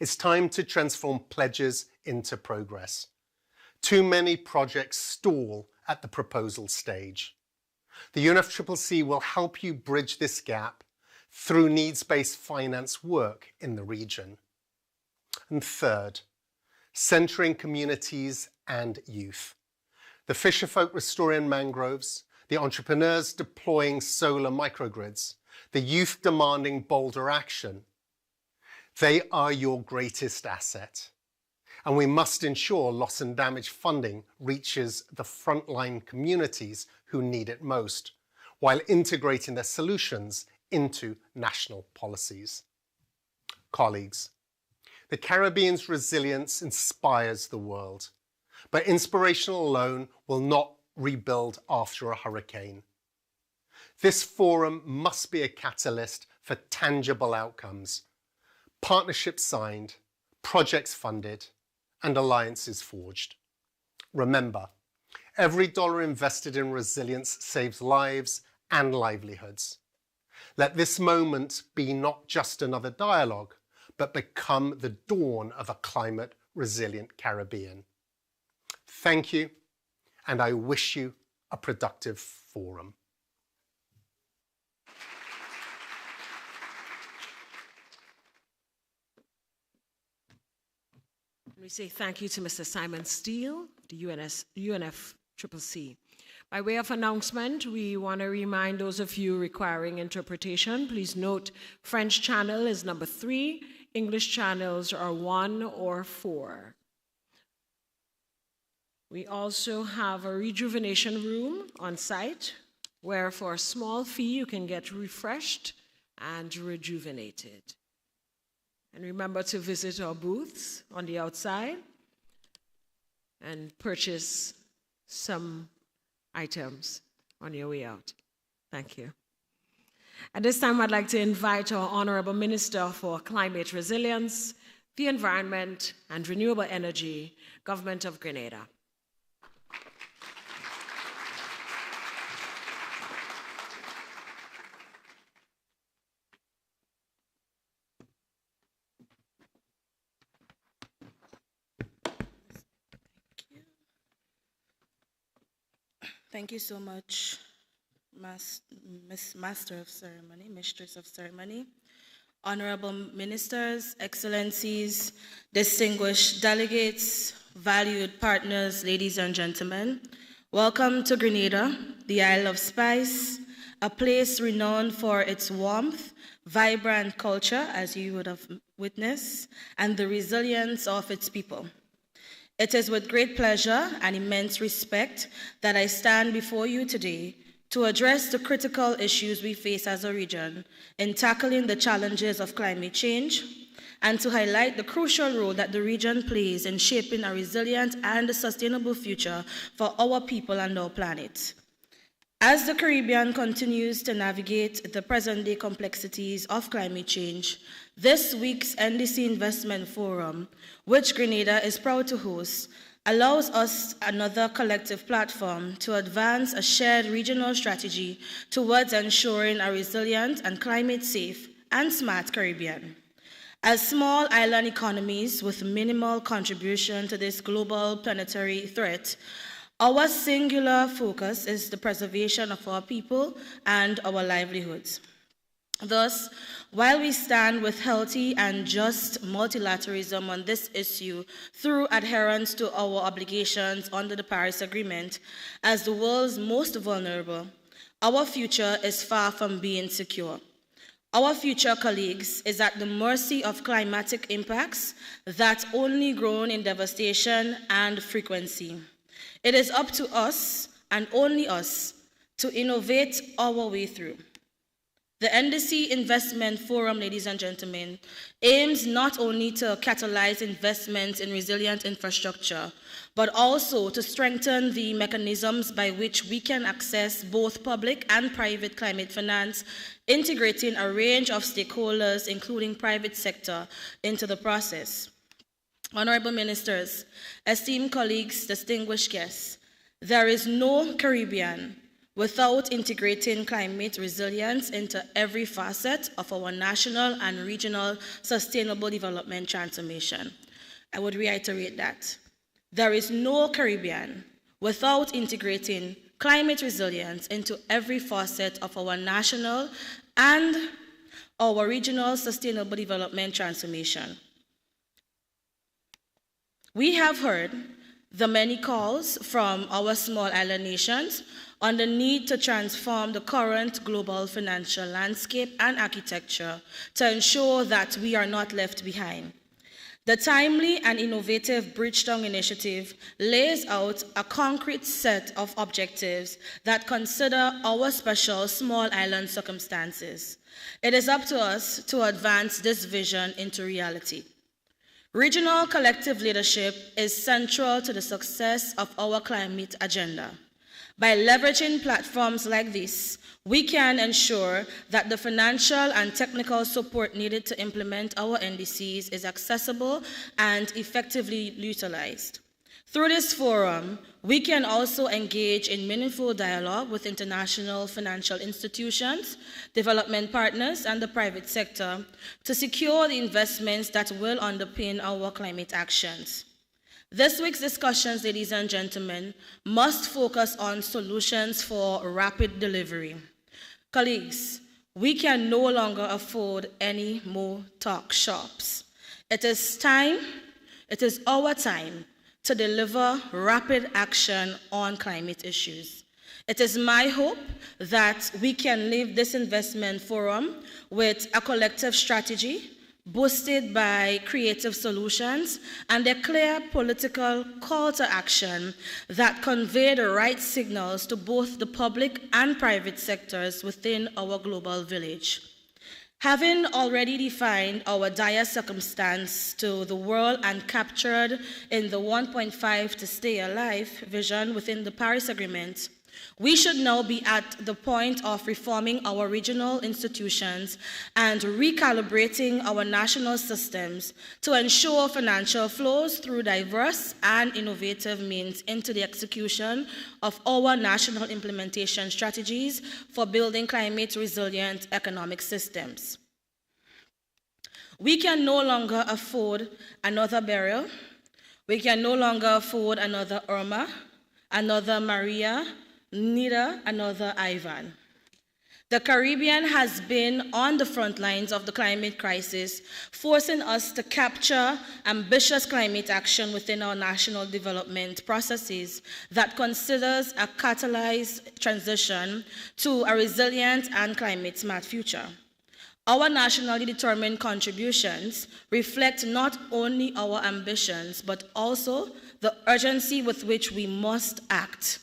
it's time to transform pledges into progress. Too many projects stall at the proposal stage. The UNFCCC will help you bridge this gap through needs-based finance work in the region. And third, centering communities and youth. The fisherfolk restoring mangroves, the entrepreneurs deploying solar microgrids, the youth demanding bolder action. They are your greatest asset. And we must ensure loss and damage funding reaches the frontline communities who need it most, while integrating their solutions into national policies. Colleagues, the Caribbean's resilience inspires the world, but inspiration alone will not rebuild after a hurricane. This forum must be a catalyst for tangible outcomes, partnerships signed, projects funded, and alliances forged. Remember, every dollar invested in resilience saves lives and livelihoods. Let this moment be not just another dialogue, but become the dawn of a climate-resilient Caribbean. Thank you, and I wish you a productive forum. We say thank you to Mr. Simon Steele, the UNFCCC. By way of announcement, we want to remind those of you requiring interpretation, please note French channel is number 3, English channels are 1 or 4. We also have a rejuvenation room on site where for a small fee you can get refreshed and rejuvenated. And remember to visit our booths on the outside and purchase some items on your way out. Thank you. At this time, I'd like to invite our Honorable Minister for Climate Resilience, the Environment and Renewable Energy, Government of Grenada. Thank you so much, Miss Master of Ceremony, Mistress of Ceremony, Honorable Ministers, Excellencies, distinguished delegates, valued partners, ladies and gentlemen. Welcome to Grenada, the Isle of Spice, a place renowned for its warmth, vibrant culture, as you would have witnessed, and the resilience of its people. It is with great pleasure and immense respect that I stand before you today to address the critical issues we face as a region in tackling the challenges of climate change and to highlight the crucial role that the region plays in shaping a resilient and sustainable future for our people and our planet. As the Caribbean continues to navigate the present-day complexities of climate change, this week's NDC Investment Forum, which Grenada is proud to host, allows us another collective platform to advance a shared regional strategy towards ensuring a resilient and climate-safe and smart Caribbean. As small island economies with minimal contribution to this global planetary threat, our singular focus is the preservation of our people and our livelihoods. Thus, while we stand with healthy and just multilateralism on this issue through adherence to our obligations under the Paris Agreement, as the world's most vulnerable, our future is far from being secure. Our future, colleagues, is at the mercy of climatic impacts that only grow in devastation and frequency. It is up to us, and only us, to innovate our way through. The NDC Investment Forum, ladies and gentlemen, aims not only to catalyze investments in resilient infrastructure, but also to strengthen the mechanisms by which we can access both public and private climate finance, integrating a range of stakeholders, including private sector, into the process. Honorable Ministers, esteemed colleagues, distinguished guests, there is no Caribbean without integrating climate resilience into every facet of our national and regional sustainable development transformation. I would reiterate that. There is no Caribbean without integrating climate resilience into every facet of our national and our regional sustainable development transformation. We have heard the many calls from our small island nations on the need to transform the current global financial landscape and architecture to ensure that we are not left behind. The timely and innovative Bridgetown Initiative lays out a concrete set of objectives that consider our special small island circumstances. It is up to us to advance this vision into reality. Regional collective leadership is central to the success of our climate agenda. By leveraging platforms like this, we can ensure that the financial and technical support needed to implement our NDCs is accessible and effectively utilized. Through this forum, we can also engage in meaningful dialogue with international financial institutions, development partners, and the private sector to secure the investments that will underpin our climate actions. This week's discussions, ladies and gentlemen, must focus on solutions for rapid delivery. Colleagues, we can no longer afford any more talk shops. It is our time to deliver rapid action on climate issues. It is my hope that we can leave this investment forum with a collective strategy boosted by creative solutions and a clear political call to action that convey the right signals to both the public and private sectors within our global village. Having already defined our dire circumstance to the world and captured in the 1.5 to stay alive vision within the Paris Agreement, we should now be at the point of reforming our regional institutions and recalibrating our national systems to ensure financial flows through diverse and innovative means into the execution of our national implementation strategies for building climate-resilient economic systems. We can no longer afford another Beryl. We can no longer afford another Irma, another Maria, neither another Ivan. The Caribbean has been on the front lines of the climate crisis, forcing us to capture ambitious climate action within our national development processes that considers a catalyzed transition to a resilient and climate-smart future. Our nationally determined contributions reflect not only our ambitions, but also the urgency with which we must act.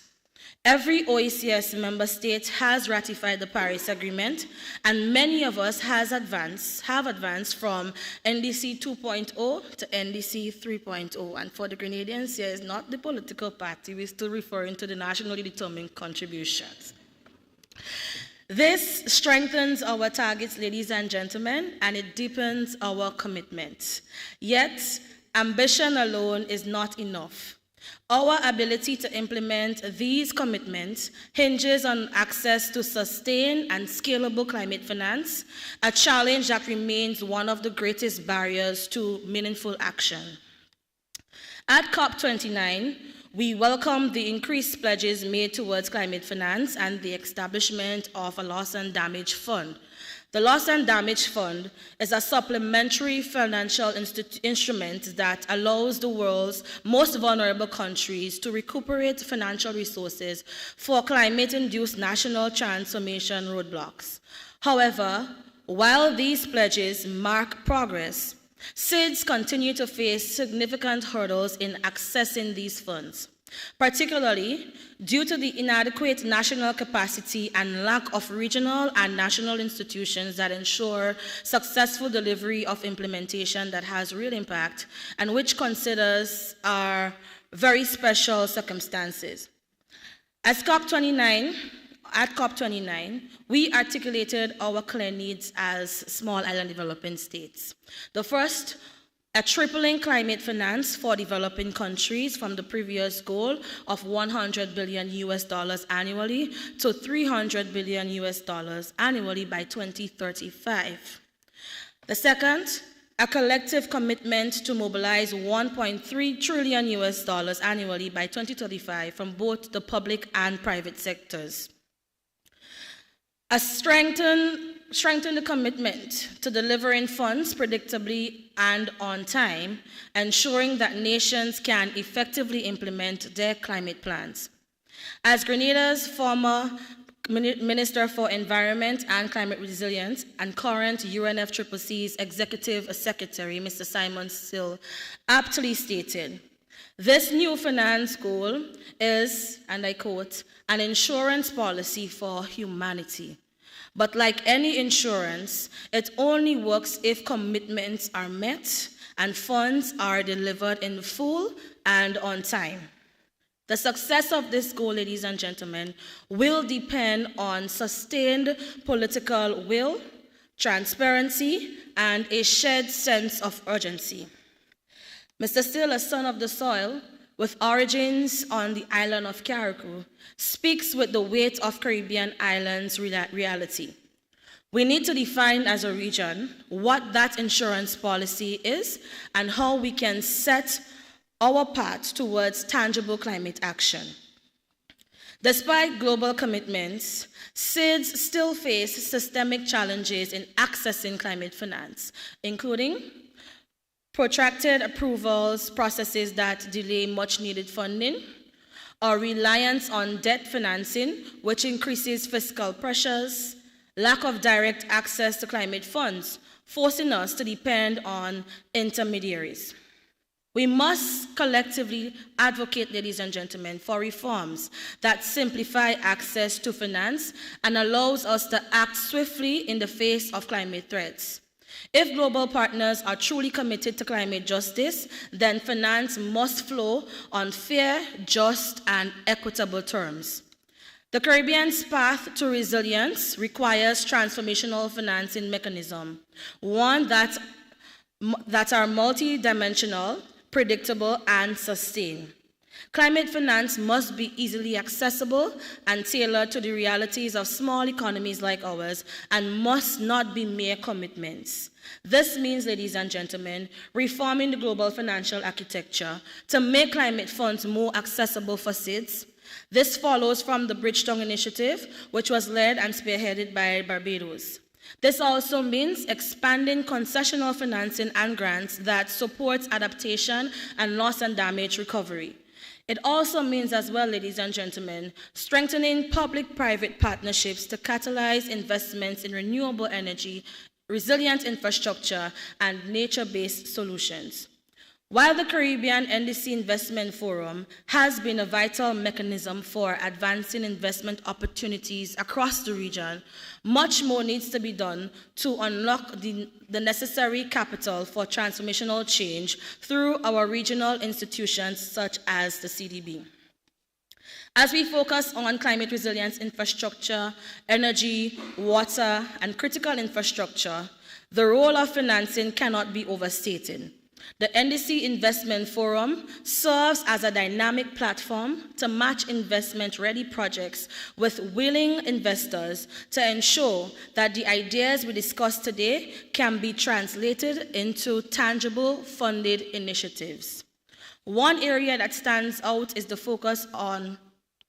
Every OECS member state has ratified the Paris Agreement, and many of us have advanced from NDC 2.0 to NDC 3.0. And for the Grenadians, here is not the political party, we're still referring to the nationally determined contributions. This strengthens our targets, ladies and gentlemen, and it deepens our commitment. Yet, ambition alone is not enough. Our ability to implement these commitments hinges on access to sustained and scalable climate finance, a challenge that remains one of the greatest barriers to meaningful action. At COP29, we welcome the increased pledges made towards climate finance and the establishment of a loss and damage fund. The Loss and Damage Fund is a supplementary financial instrument that allows the world's most vulnerable countries to recuperate financial resources for climate-induced national transformation roadblocks. However, while these pledges mark progress, SIDS continue to face significant hurdles in accessing these funds, particularly due to the inadequate national capacity and lack of regional and national institutions that ensure successful delivery of implementation that has real impact and which considers our very special circumstances. At COP29, we articulated our clear needs as small island developing states. The first, a tripling climate finance for developing countries from the previous goal of $100 billion annually to $300 billion annually by 2035. The second, a collective commitment to mobilize $1.3 trillion annually by 2035 from both the public and private sectors. Strengthen the commitment to delivering funds predictably and on time, ensuring that nations can effectively implement their climate plans. As Grenada's former Minister for Environment and Climate Resilience and current UNFCCC's Executive Secretary, Mr. Simon Sill, aptly stated, this new finance goal is, and I quote, an insurance policy for humanity. But like any insurance, it only works if commitments are met and funds are delivered in full and on time. The success of this goal, ladies and gentlemen, will depend on sustained political will, transparency, and a shared sense of urgency. Mr. Steele, a son of the soil, with origins on the island of Carriacou, speaks with the weight of Caribbean islands' reality. We need to define as a region what that insurance policy is and how we can set our path towards tangible climate action. Despite global commitments, SIDS still face systemic challenges in accessing climate finance, including protracted approvals processes that delay much needed funding, our reliance on debt financing, which increases fiscal pressures, lack of direct access to climate funds, forcing us to depend on intermediaries. We must collectively advocate, ladies and gentlemen, for reforms that simplify access to finance and allows us to act swiftly in the face of climate threats. If global partners are truly committed to climate justice, then finance must flow on fair, just, and equitable terms. The Caribbean's path to resilience requires transformational financing mechanism, one that are multidimensional, predictable, and sustained. Climate finance must be easily accessible and tailored to the realities of small economies like ours and must not be mere commitments. This means, ladies and gentlemen, reforming the global financial architecture to make climate funds more accessible for SIDS. This follows from the Bridgetown Initiative, which was led and spearheaded by Barbados. This also means expanding concessional financing and grants that supports adaptation and loss and damage recovery. It also means as well, ladies and gentlemen, strengthening public-private partnerships to catalyze investments in renewable energy, resilient infrastructure, and nature-based solutions. While the Caribbean NDC Investment Forum has been a vital mechanism for advancing investment opportunities across the region, much more needs to be done to unlock the necessary capital for transformational change through our regional institutions such as the CDB. As we focus on climate resilience infrastructure, energy, water, and critical infrastructure, the role of financing cannot be overstated. The NDC Investment Forum serves as a dynamic platform to match investment-ready projects with willing investors to ensure that the ideas we discussed today can be translated into tangible funded initiatives. One area that stands out is the focus on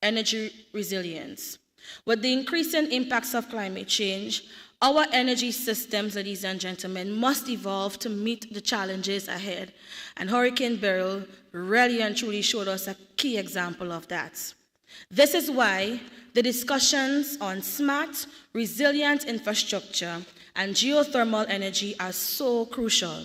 energy resilience. With the increasing impacts of climate change, our energy systems, ladies and gentlemen, must evolve to meet the challenges ahead. And Hurricane Beryl really and truly showed us a key example of that. This is why the discussions on smart, resilient infrastructure and geothermal energy are so crucial.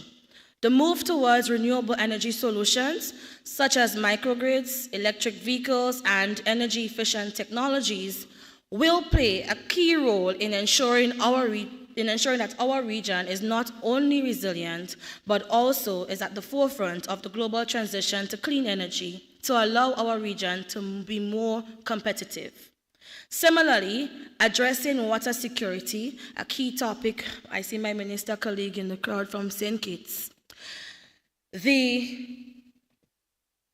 The move towards renewable energy solutions, such as microgrids, electric vehicles, and energy-efficient technologies, will play a key role in ensuring that our region is not only resilient, but also is at the forefront of the global transition to clean energy to allow our region to be more competitive. Similarly, addressing water security, a key topic. I see my minister colleague in the crowd from St. Kitts. The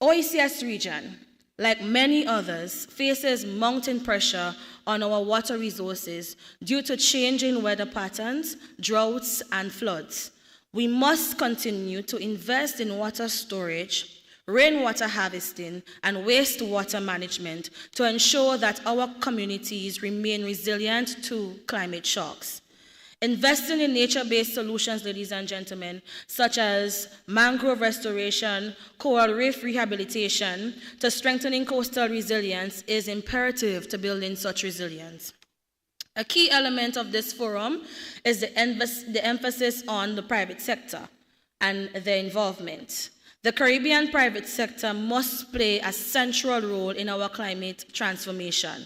OECS region, like many others, faces mounting pressure on our water resources due to changing weather patterns, droughts, and floods. We must continue to invest in water storage, rainwater harvesting, and wastewater management to ensure that our communities remain resilient to climate shocks. Investing in nature-based solutions, ladies and gentlemen, such as mangrove restoration, coral reef rehabilitation, to strengthening coastal resilience is imperative to building such resilience. A key element of this forum is the emphasis on the private sector and their involvement. The Caribbean private sector must play a central role in our climate transformation.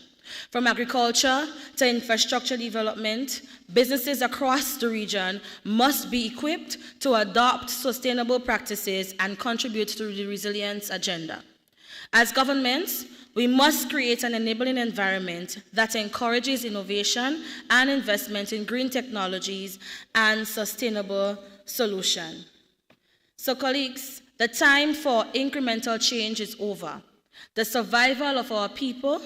From agriculture to infrastructure development, businesses across the region must be equipped to adopt sustainable practices and contribute to the resilience agenda. As governments, we must create an enabling environment that encourages innovation and investment in green technologies and sustainable solutions. So, colleagues, the time for incremental change is over. The survival of our people,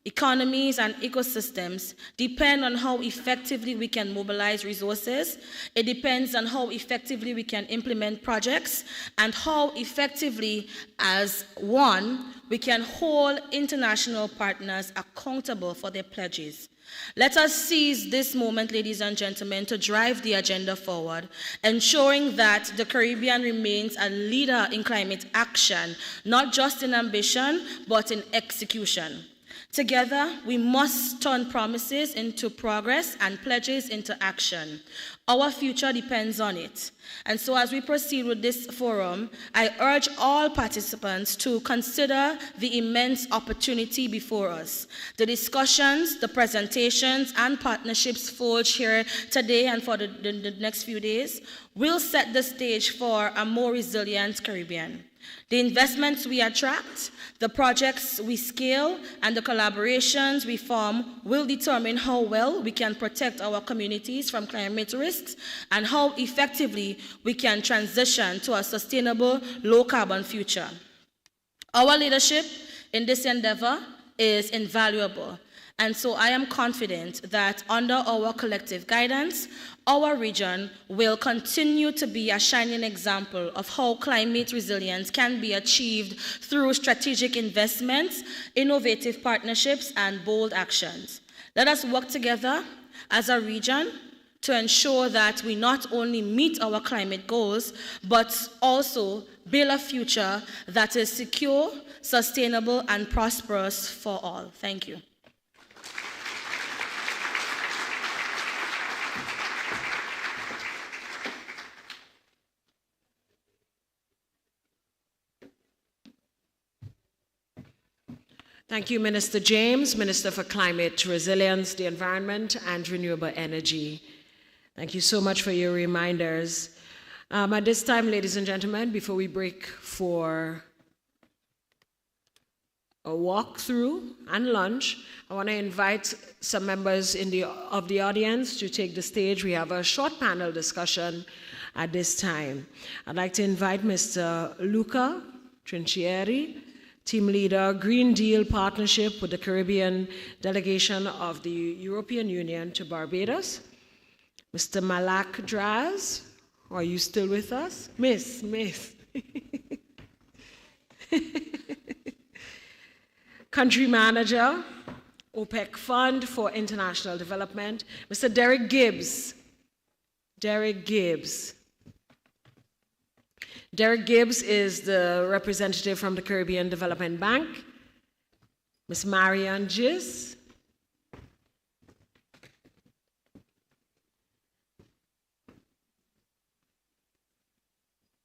economies, and ecosystems depend on how effectively we can mobilize resources. It depends on how effectively we can implement projects and how effectively, as one, we can hold international partners accountable for their pledges. Let us seize this moment, ladies and gentlemen, to drive the agenda forward, ensuring that the Caribbean remains a leader in climate action, not just in ambition, but in execution. Together, we must turn promises into progress and pledges into action. Our future depends on it. And so as we proceed with this forum, I urge all participants to consider the immense opportunity before us. The discussions, the presentations, and partnerships forged here today and for the next few days will set the stage for a more resilient Caribbean. The investments we attract, the projects we scale, and the collaborations we form will determine how well we can protect our communities from climate risks and how effectively we can transition to a sustainable, low-carbon future. Our leadership in this endeavor is invaluable, and so I am confident that under our collective guidance, our region will continue to be a shining example of how climate resilience can be achieved through strategic investments, innovative partnerships, and bold actions. Let us work together as a region to ensure that we not only meet our climate goals, but also build a future that is secure, sustainable, and prosperous for all. Thank you. Thank you, Minister James, Minister for Climate Resilience, the Environment, and Renewable Energy. Thank you so much for your reminders. At this time, ladies and gentlemen, before we break for a walkthrough and lunch, I want to invite some members of the audience to take the stage. We have a short panel discussion at this time. I'd like to invite Mr. Luca Trincieri, Team Leader, Green Deal Partnership with the Caribbean Delegation of the European Union to Barbados. Mr. Malak Draz, are you still with us? Miss. Country Manager, OPEC Fund for International Development, Mr. Derek Gibbs. Derek Gibbs is the representative from the Caribbean Development Bank. Ms. Marianne Gis.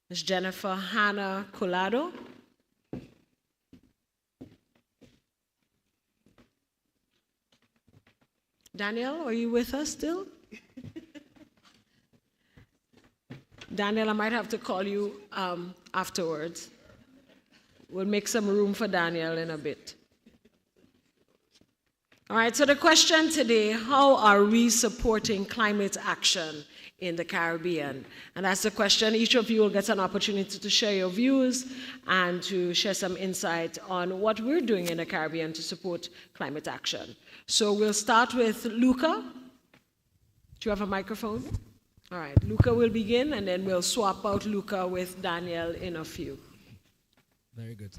Ms. Jennifer Hannah Colado. Daniel, are you with us still? Daniel, I might have to call you afterwards. We'll make some room for Daniel in a bit. All right, so the question today, how are we supporting climate action in the Caribbean? And that's the question. Each of you will get an opportunity to share your views and to share some insight on what we're doing in the Caribbean to support climate action. So we'll start with Luca. Do you have a microphone? All right, Luca will begin, and then we'll swap out Luca with Daniel in a few. Very good.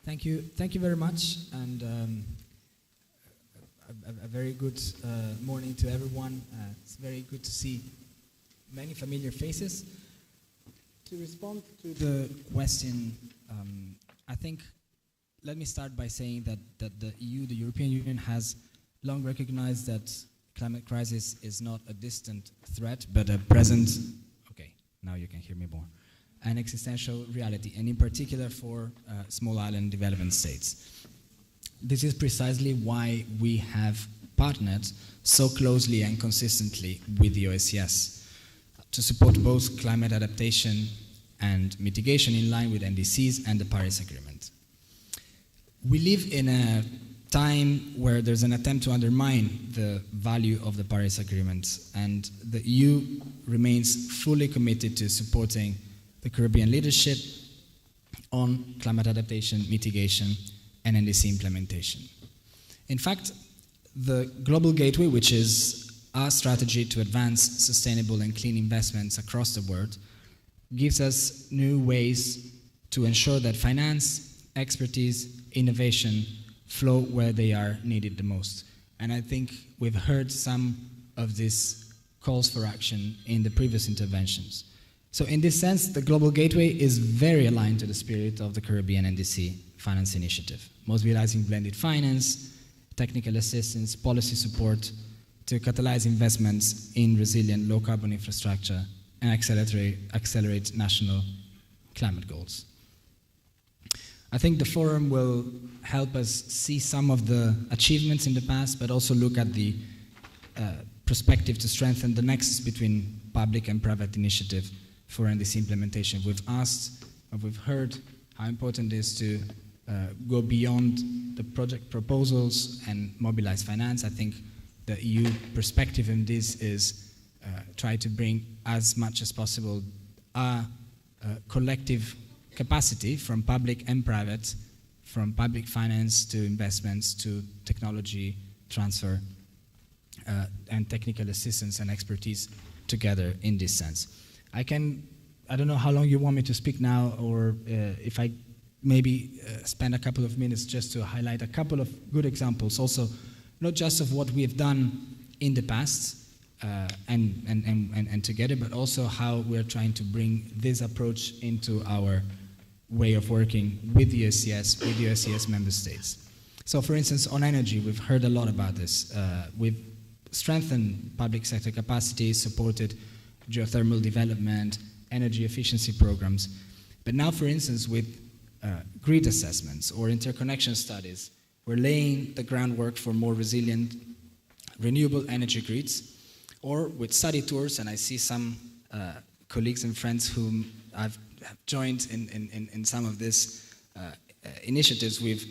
Thank you very much, and a very good morning to everyone. It's very good to see many familiar faces. To respond to the question, I think, let me start by saying that the EU, the European Union, has long recognized that climate crisis is not a distant threat, but a present, okay, now you can hear me more, an existential reality, and in particular for small island development states. This is precisely why we have partnered so closely and consistently with the OECS to support both climate adaptation and mitigation in line with NDCs and the Paris Agreement. We live in a time where there's an attempt to undermine the value of the Paris Agreement, and the EU remains fully committed to supporting the Caribbean leadership on climate adaptation, mitigation, and NDC implementation. In fact, the Global Gateway, which is our strategy to advance sustainable and clean investments across the world, gives us new ways to ensure that finance, expertise, innovation flow where they are needed the most. And I think we've heard some of these calls for action in the previous interventions. So in this sense, the Global Gateway is very aligned to the spirit of the Caribbean NDC Finance Initiative, mobilizing blended finance, technical assistance, policy support to catalyze investments in resilient low-carbon infrastructure and accelerate national climate goals. I think the forum will help us see some of the achievements in the past, but also look at the perspective to strengthen the nexus between public and private initiative for NDC implementation. We've asked, and we've heard how important it is to go beyond the project proposals and mobilize finance. I think the EU perspective in this is try to bring as much as possible a collective capacity from public and private, from public finance to investments to technology transfer and technical assistance and expertise together in this sense. I don't know how long you want me to speak now, or if I maybe spend a couple of minutes just to highlight a couple of good examples, also not just of what we have done in the past and together, but also how we're trying to bring this approach into our way of working with the OECS member states. So for instance, on energy, we've heard a lot about this. We've strengthened public sector capacity, supported geothermal development, energy efficiency programs. But now, for instance, with grid assessments or interconnection studies, we're laying the groundwork for more resilient renewable energy grids, or with study tours, and I see some colleagues and friends whom I've joined in some of these initiatives with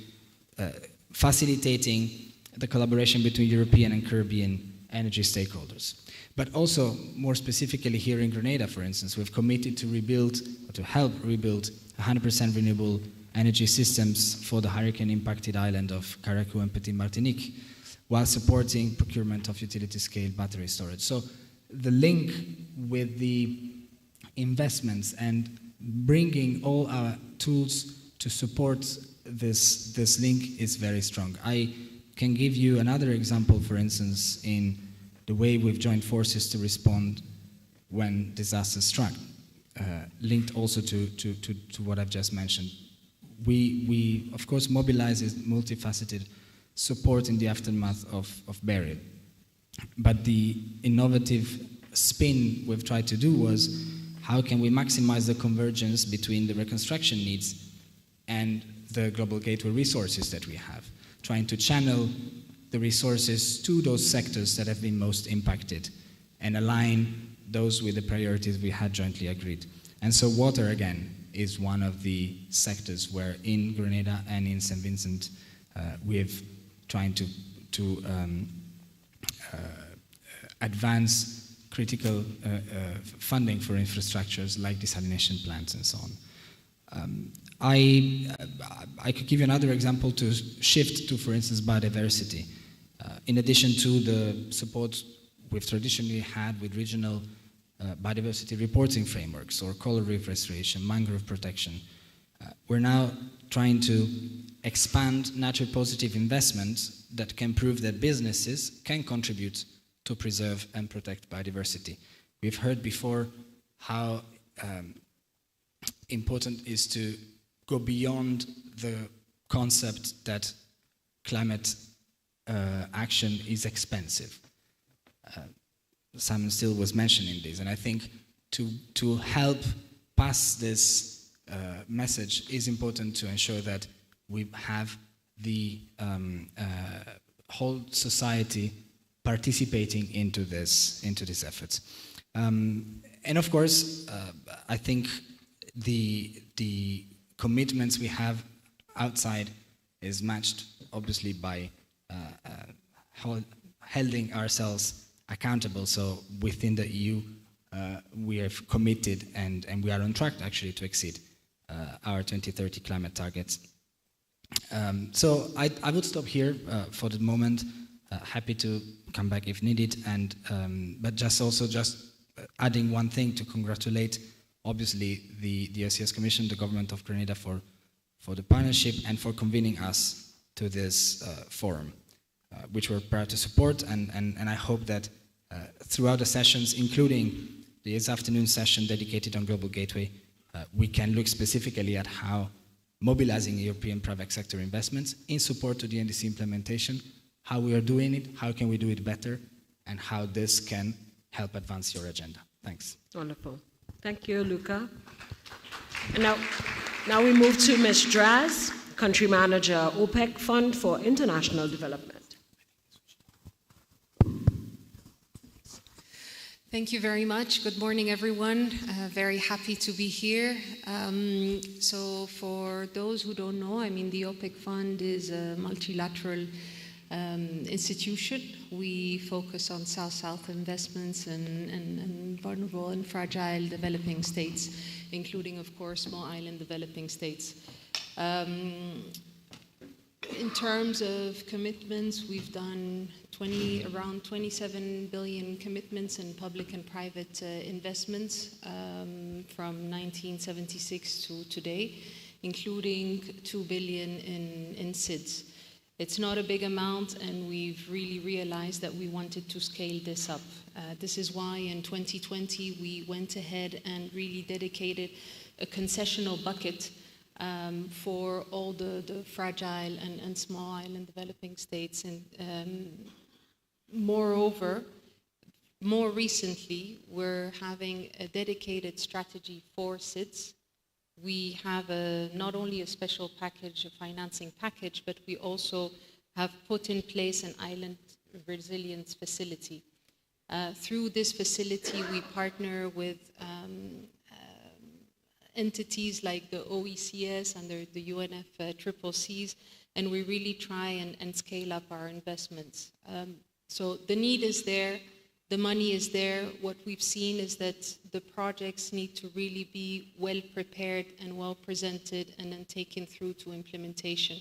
facilitating the collaboration between European and Caribbean energy stakeholders. But also, more specifically here in Grenada, for instance, we've committed to rebuild, or to help rebuild, 100% renewable energy systems for the hurricane-impacted island of Carriacou and Petite Martinique, while supporting procurement of utility-scale battery storage. So the link with the investments and bringing all our tools to support this link is very strong. I can give you another example, for instance, in the way we've joined forces to respond when disasters struck, linked also to what I've just mentioned. We of course, mobilize multifaceted support in the aftermath of burial. But the innovative spin we've tried to do was, how can we maximize the convergence between the reconstruction needs and the Global Gateway resources that we have, trying to channel the resources to those sectors that have been most impacted and align those with the priorities we had jointly agreed. And so water, again, is one of the sectors where in Grenada and in St. Vincent we've trying to advance critical funding for infrastructures like desalination plants and so on. I could give you another example to shift to, for instance, biodiversity. In addition to the support we've traditionally had with regional biodiversity reporting frameworks or coral reef restoration, mangrove protection, we're now trying to expand natural positive investments that can prove that businesses can contribute to preserve and protect biodiversity. We've heard before how important it is to go beyond the concept that climate action is expensive. Simon Steele was mentioning this, and I think to help pass this message is important to ensure that we have the whole society participating into these efforts. And of course, I think the commitments we have outside is matched, obviously, by holding ourselves accountable. So within the EU, we have committed and we are on track actually to exceed our 2030 climate targets. So I would stop here for the moment. Happy to come back if needed, and but just adding one thing to congratulate, obviously, the OECS Commission, the government of Grenada for the partnership and for convening us to this forum, which we're proud to support, and I hope that throughout the sessions, including this afternoon session dedicated on Global Gateway, we can look specifically at how mobilizing European private sector investments in support to the NDC implementation, how we are doing it, how can we do it better, and how this can help advance your agenda. Thanks. Wonderful. Thank you, Luca. And now we move to Ms. Draz, Country Manager, OPEC Fund for International Development. Thank you very much. Good morning, everyone. Very happy to be here. So for those who don't know, I mean, the OPEC Fund is a multilateral institution. We focus on South-South investments and vulnerable and fragile developing states, including, of course, small island developing states. In terms of commitments, we've done around 27 billion commitments in public and private investments from 1976 to today, including 2 billion in SIDS. It's not a big amount, and we've really realized that we wanted to scale this up. This is why in 2020 we went ahead and really dedicated a concessional bucket for all the fragile and small island developing states. And moreover, more recently, we're having a dedicated strategy for SIDS. We have not only a special package, a financing package, but we also have put in place an island resilience facility. Through this facility, we partner with entities like the OECS and the UNFCCCs, and we really try and scale up our investments. So the need is there, the money is there. What we've seen is that the projects need to really be well prepared and well presented and then taken through to implementation.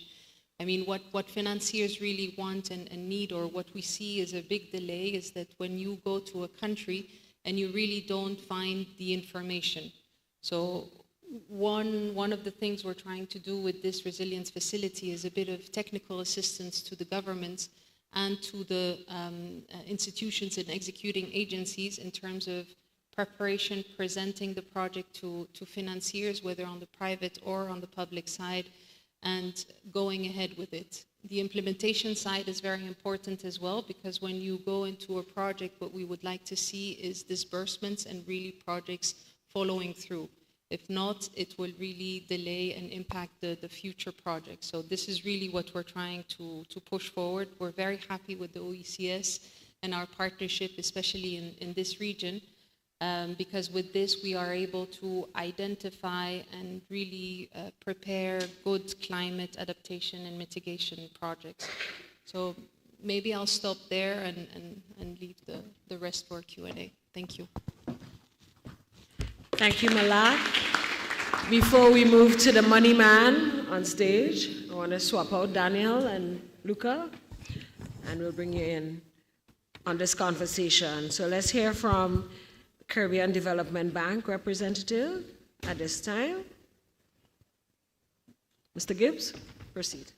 I mean, what financiers really want and need, or what we see is a big delay, is that when you go to a country and you really don't find the information. So one of the things we're trying to do with this resilience facility is a bit of technical assistance to the governments and to the institutions and executing agencies in terms of preparation, presenting the project to financiers, whether on the private or on the public side, and going ahead with it. The implementation side is very important as well, because when you go into a project, what we would like to see is disbursements and really projects following through. If not, it will really delay and impact the future projects. So this is really what we're trying to push forward. We're very happy with the OECS and our partnership, especially in this region, because with this we are able to identify and really prepare good climate adaptation and mitigation projects. So maybe I'll stop there and leave the rest for Q&A. Thank you. Thank you, Malak. Before we move to the money man on stage, I want to swap out Daniel and Luca, and we'll bring you in on this conversation. So let's hear from Caribbean Development Bank representative at this time. Mr. Gibbs, proceed.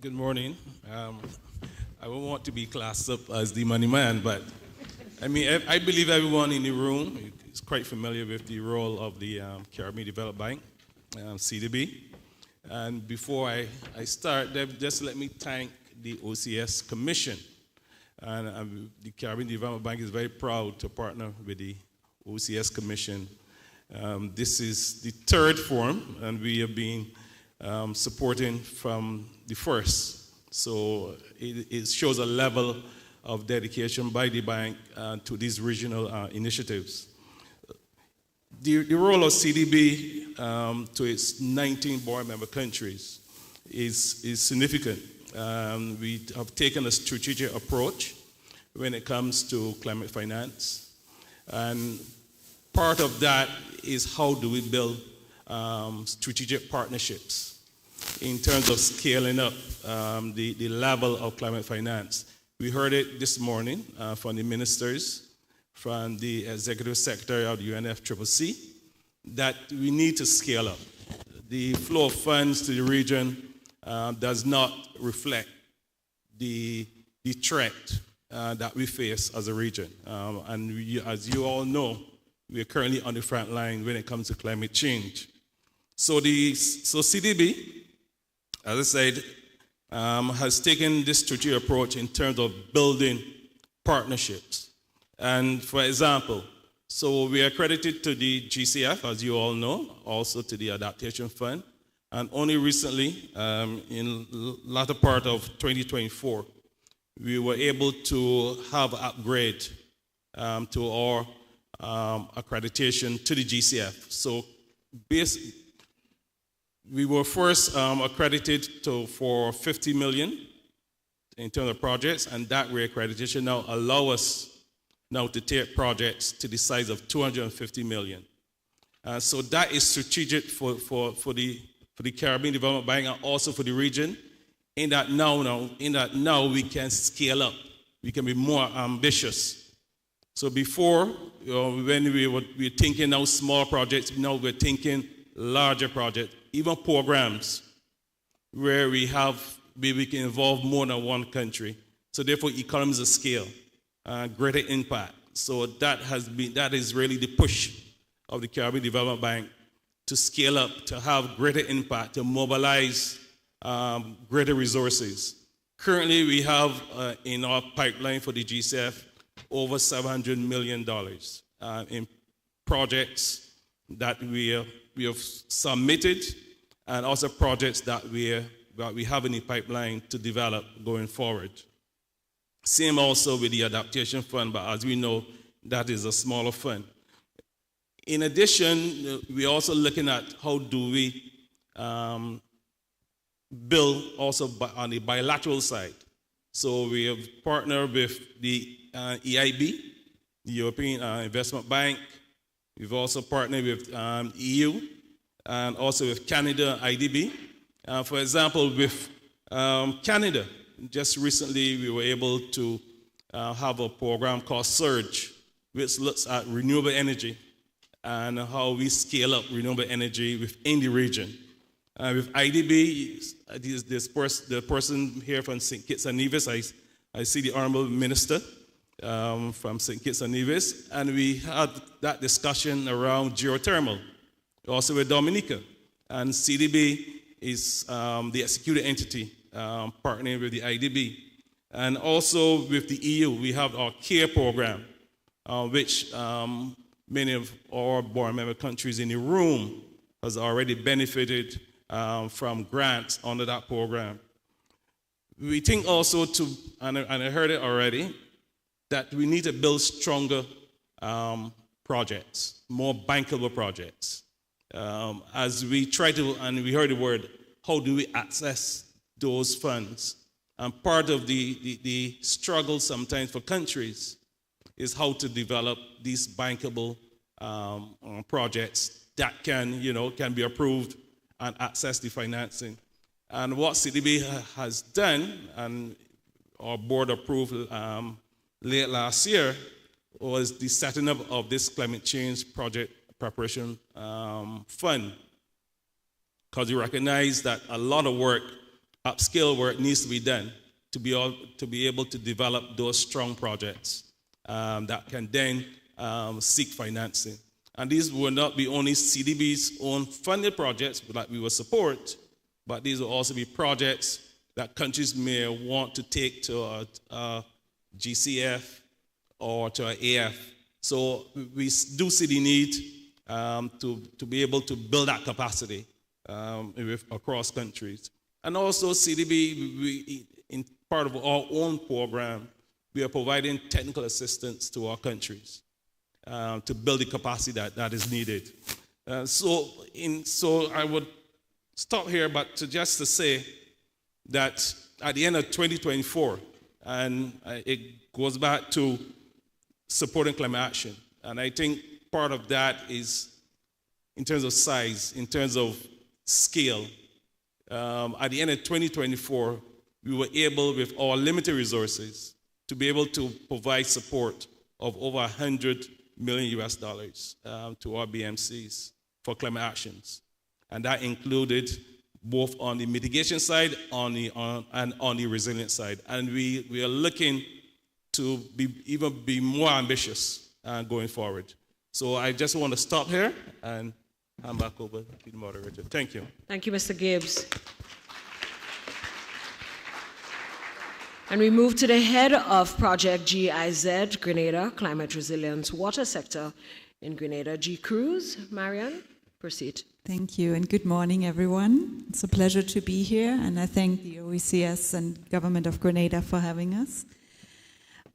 Good morning. I won't want to be classed up as the money man, but I mean, I believe everyone in the room is quite familiar with the role of the Caribbean Development Bank, CDB. And before I start, just let me thank the OECS Commission. And the Caribbean Development Bank is very proud to partner with the OECS Commission. This is the third forum, and we have been supporting from the first. So it shows a level of dedication by the bank to these regional initiatives. The role of CDB to its 19 board member countries is significant. We have taken a strategic approach when it comes to climate finance. And part of that is how do we build strategic partnerships in terms of scaling up the level of climate finance. We heard it this morning from the ministers, from the Executive Secretary of the UNFCCC, that we need to scale up. The flow of funds to the region does not reflect the threat that we face as a region. As you all know, we are currently on the front line when it comes to climate change. So CDB, as I said, has taken this strategic approach in terms of building partnerships. And for example, so we are accredited to the GCF, as you all know, also to the Adaptation Fund. And only recently, in the latter part of 2024, we were able to have an upgrade to our accreditation to the GCF. So we were first accredited for 50 million in terms of projects, and that reaccreditation now allows us now to take projects to the size of 250 million. So that is strategic for the Caribbean Development Bank and also for the region, in that now we can scale up. We can be more ambitious. So before, when we were thinking now small projects, now we're thinking larger projects, even programs where we can involve more than one country. So therefore, economies of scale, greater impact. So that is really the push of the Caribbean Development Bank, to scale up, to have greater impact, to mobilize greater resources. Currently, we have in our pipeline for the GCF over $700 million in projects that we have submitted, and also projects that we have in the pipeline to develop going forward. Same also with the Adaptation Fund, but as we know, that is a smaller fund. In addition, we're also looking at how do we build also on the bilateral side. So we have partnered with the EIB, the European Investment Bank. We've also partnered with EU and also with Canada IDB. For example, with Canada, just recently we were able to have a program called SURGE, which looks at renewable energy and how we scale up renewable energy within the region. With IDB, the person here from St. Kitts and Nevis, I see the Honorable Minister from St. Kitts and Nevis, and we had that discussion around geothermal, also with Dominica. And CDB is the executive entity partnering with the IDB. And also with the EU, we have our CARE program, which many of our board member countries in the room has already benefited from grants under that program. We think also and I heard it already, that we need to build stronger projects, more bankable projects. As we try to, and we heard the word, how do we access those funds? And part of the struggle sometimes for countries is how to develop these bankable projects that can be approved and access the financing. And what CDB has done, and our board approved late last year, was the setting up of this climate change project preparation fund. Because we recognize that a lot of work, upscale work, needs to be done to be able to develop those strong projects that can then seek financing. And these will not be only CDB's own funded projects that we will support, but these will also be projects that countries may want to take to a GCF or to an AF. So we do see the need to be able to build that capacity across countries. And also CDB, in part of our own program, we are providing technical assistance to our countries. to build the capacity that is needed. So I would stop here, but just to say that at the end of 2024, and it goes back to supporting climate action, and I think part of that is in terms of size, in terms of scale. At the end of 2024, we were able, with our limited resources, to be able to provide support of over $100 million to our BMCs for climate actions. And that included both on the mitigation side and on the resilience side. And we are looking to even be more ambitious going forward. So I just want to stop here and hand back over to the moderator. Thank you. Thank you, Mr. Gibbs. And we move to the head of Project GIZ, Grenada, Climate Resilience Water Sector in Grenada, G. Cruz. Marianne, proceed. Thank you, and good morning, everyone. It's a pleasure to be here, and I thank the OECS and Government of Grenada for having us.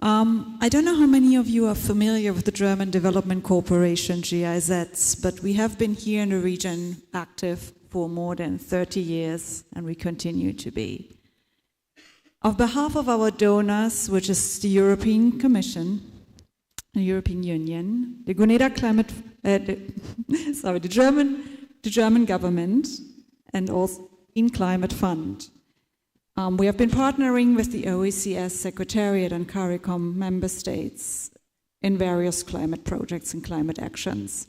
I don't know how many of you are familiar with the German Development Corporation, GIZ, but we have been here in the region active for more than 30 years, and we continue to be. On behalf of our donors, which is the European Commission, the European Union, the Grenada Climate, the German government, and also in Climate Fund. We have been partnering with the OECS Secretariat and CARICOM member states in various climate projects and climate actions.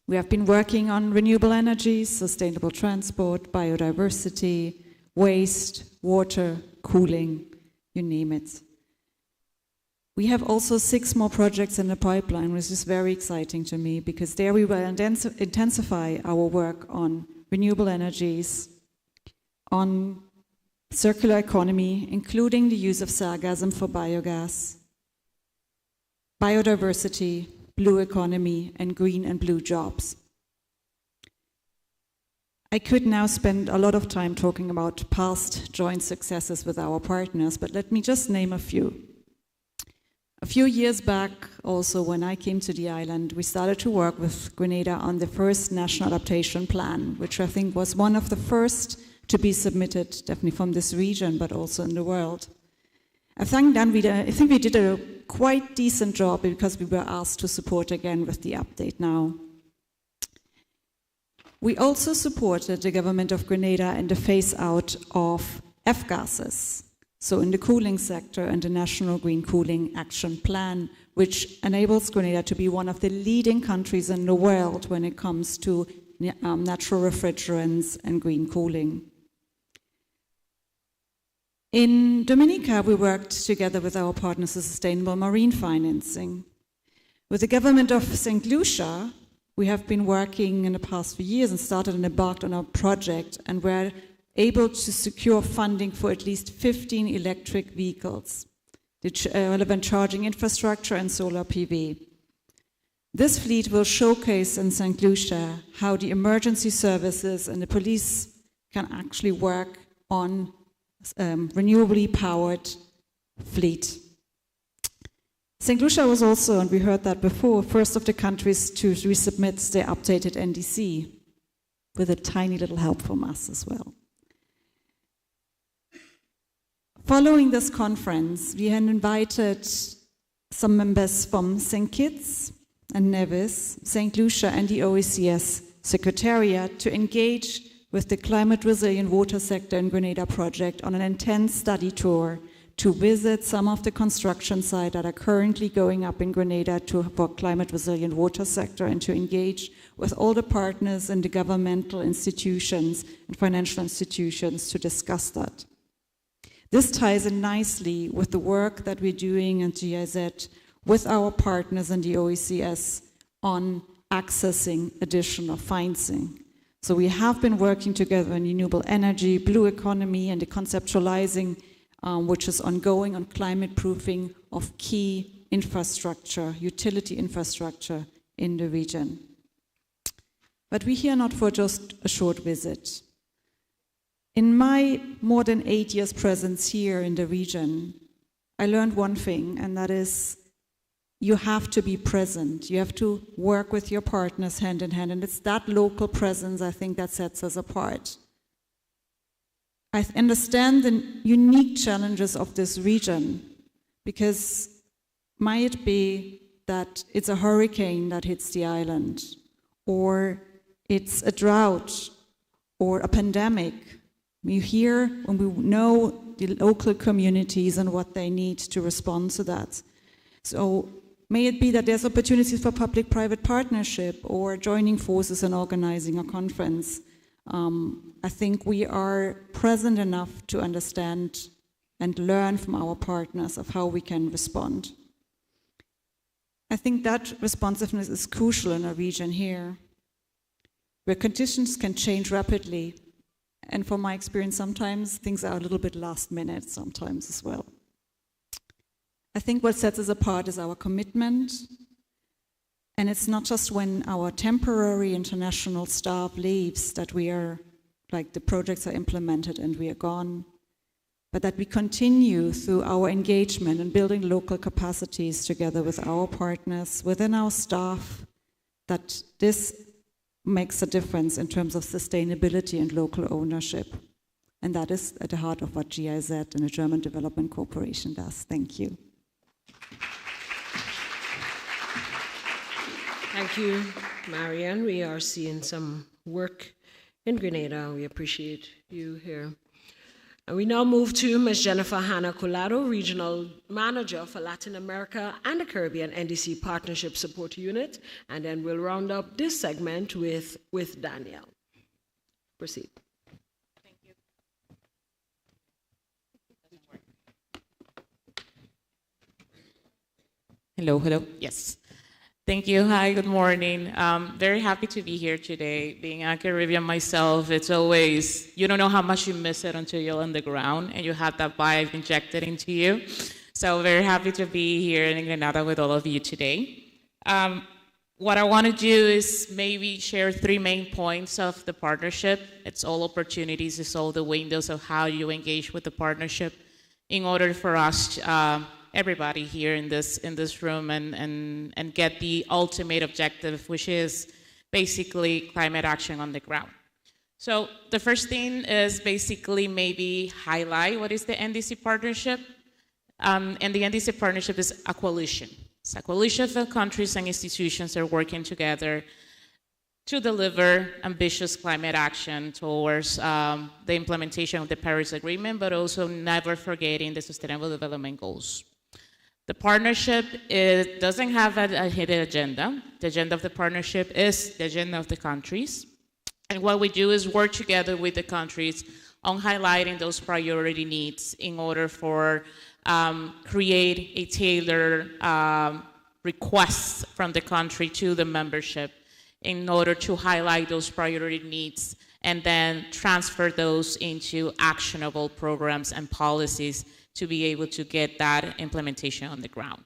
We have been working on renewable energy, sustainable transport, biodiversity, waste, water, cooling, you name it. We have also 6 more projects in the pipeline, which is very exciting to me, because there we will intensify our work on renewable energies, on circular economy, including the use of sargassum for biogas, biodiversity, blue economy, and green and blue jobs. I could now spend a lot of time talking about past joint successes with our partners, but let me just name a few. A few years back, also, when I came to the island, we started to work with Grenada on the first National Adaptation Plan, which I think was one of the first to be submitted, definitely from this region, but also in the world. I think we did a quite decent job because we were asked to support again with the update now. We also supported the government of Grenada in the phase-out of F-gases, so in the cooling sector and the National Green Cooling Action Plan, which enables Grenada to be one of the leading countries in the world when it comes to natural refrigerants and green cooling. In Dominica, we worked together with our partners in sustainable marine financing. With the government of St. Lucia, we have been working in the past few years and started and embarked on a project, and we're able to secure funding for at least 15 electric vehicles, the relevant charging infrastructure, and solar PV. This fleet will showcase in St. Lucia how the emergency services and the police can actually work on renewably powered fleet. St. Lucia was also, and we heard that before, first of the countries to resubmit their updated NDC, with a tiny little help from us as well. Following this conference, we had invited some members from St. Kitts and Nevis, St. Lucia, and the OECS Secretariat to engage with the Climate Resilient Water Sector in Grenada project on an intense study tour to visit some of the construction sites that are currently going up in Grenada for climate resilient water sector, and to engage with all the partners and the governmental institutions and financial institutions to discuss that. This ties in nicely with the work that we're doing at GIZ with our partners in the OECS on accessing additional financing. So we have been working together on renewable energy, blue economy, and the conceptualizing, which is ongoing, on climate proofing of key infrastructure, utility infrastructure in the region. But we're here not for just a short visit. In my more than 8 years presence here in the region, I learned one thing, and that is you have to be present. You have to work with your partners hand in hand, and it's that local presence, I think, that sets us apart. I understand the unique challenges of this region, because might it be that it's a hurricane that hits the island, or it's a drought, or a pandemic. We hear when we know the local communities and what they need to respond to that. So may it be that there's opportunities for public-private partnership or joining forces and organizing a conference. I think we are present enough to understand and learn from our partners of how we can respond. I think that responsiveness is crucial in a region here, where conditions can change rapidly. And from my experience, sometimes things are a little bit last minute sometimes as well. I think what sets us apart is our commitment. And it's not just when our temporary international staff leaves that we are, like the projects are implemented and we are gone, but that we continue through our engagement and building local capacities together with our partners, within our staff, that this makes a difference in terms of sustainability and local ownership. And that is at the heart of what GIZ and the German Development Corporation does. Thank you. Thank you, Marianne. We are seeing some work in Grenada. We appreciate you here. And we now move to Ms. Jennifer Hanna Colado, Regional Manager for Latin America and the Caribbean NDC Partnership Support Unit. And then we'll round up this segment with Danielle. Proceed. Thank you. Hello. Yes. Thank you. Hi, good morning. Very happy to be here today. Being a Caribbean myself, it's always, you don't know how much you miss it until you're on the ground and you have that vibe injected into you. So very happy to be here in Grenada with all of you today. What I want to do is maybe share 3 main points of the partnership. It's all opportunities, it's all the windows of how you engage with the partnership in order for us everybody here in this room and get the ultimate objective, which is basically climate action on the ground. So the first thing is basically maybe highlight what is the NDC partnership. And the NDC partnership is a coalition. It's a coalition of countries and institutions that are working together to deliver ambitious climate action towards the implementation of the Paris Agreement, but also never forgetting the Sustainable Development Goals. The partnership doesn't have a hidden agenda. The agenda of the partnership is the agenda of the countries. And what we do is work together with the countries on highlighting those priority needs in order for create a tailored request from the country to the membership in order to highlight those priority needs and then transfer those into actionable programs and policies to be able to get that implementation on the ground.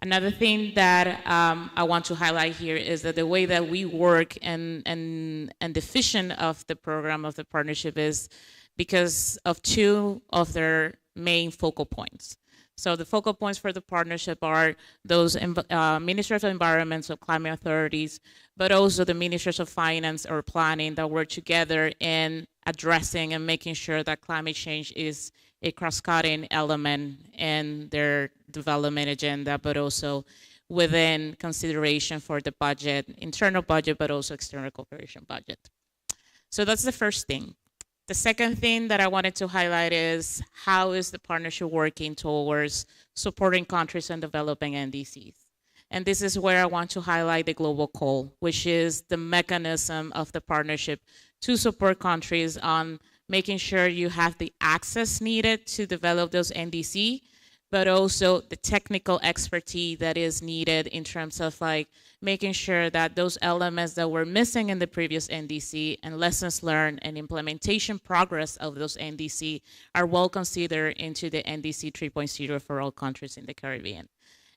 Another thing that I want to highlight here is that the way that we work and the vision of the program of the partnership is because of 2 of their main focal points. So the focal points for the partnership are those ministers of environment, so climate authorities, but also the ministers of finance or planning that work together in addressing and making sure that climate change is a cross-cutting element in their development agenda, but also within consideration for the budget, internal budget, but also external cooperation budget. So that's the first thing. The second thing that I wanted to highlight is how is the partnership working towards supporting countries and developing NDCs. And this is where I want to highlight the global call, which is the mechanism of the partnership to support countries on making sure you have the access needed to develop those NDC, but also the technical expertise that is needed in terms of like making sure that those elements that were missing in the previous NDC and lessons learned and implementation progress of those NDC are well considered into the NDC 3.0 for all countries in the Caribbean.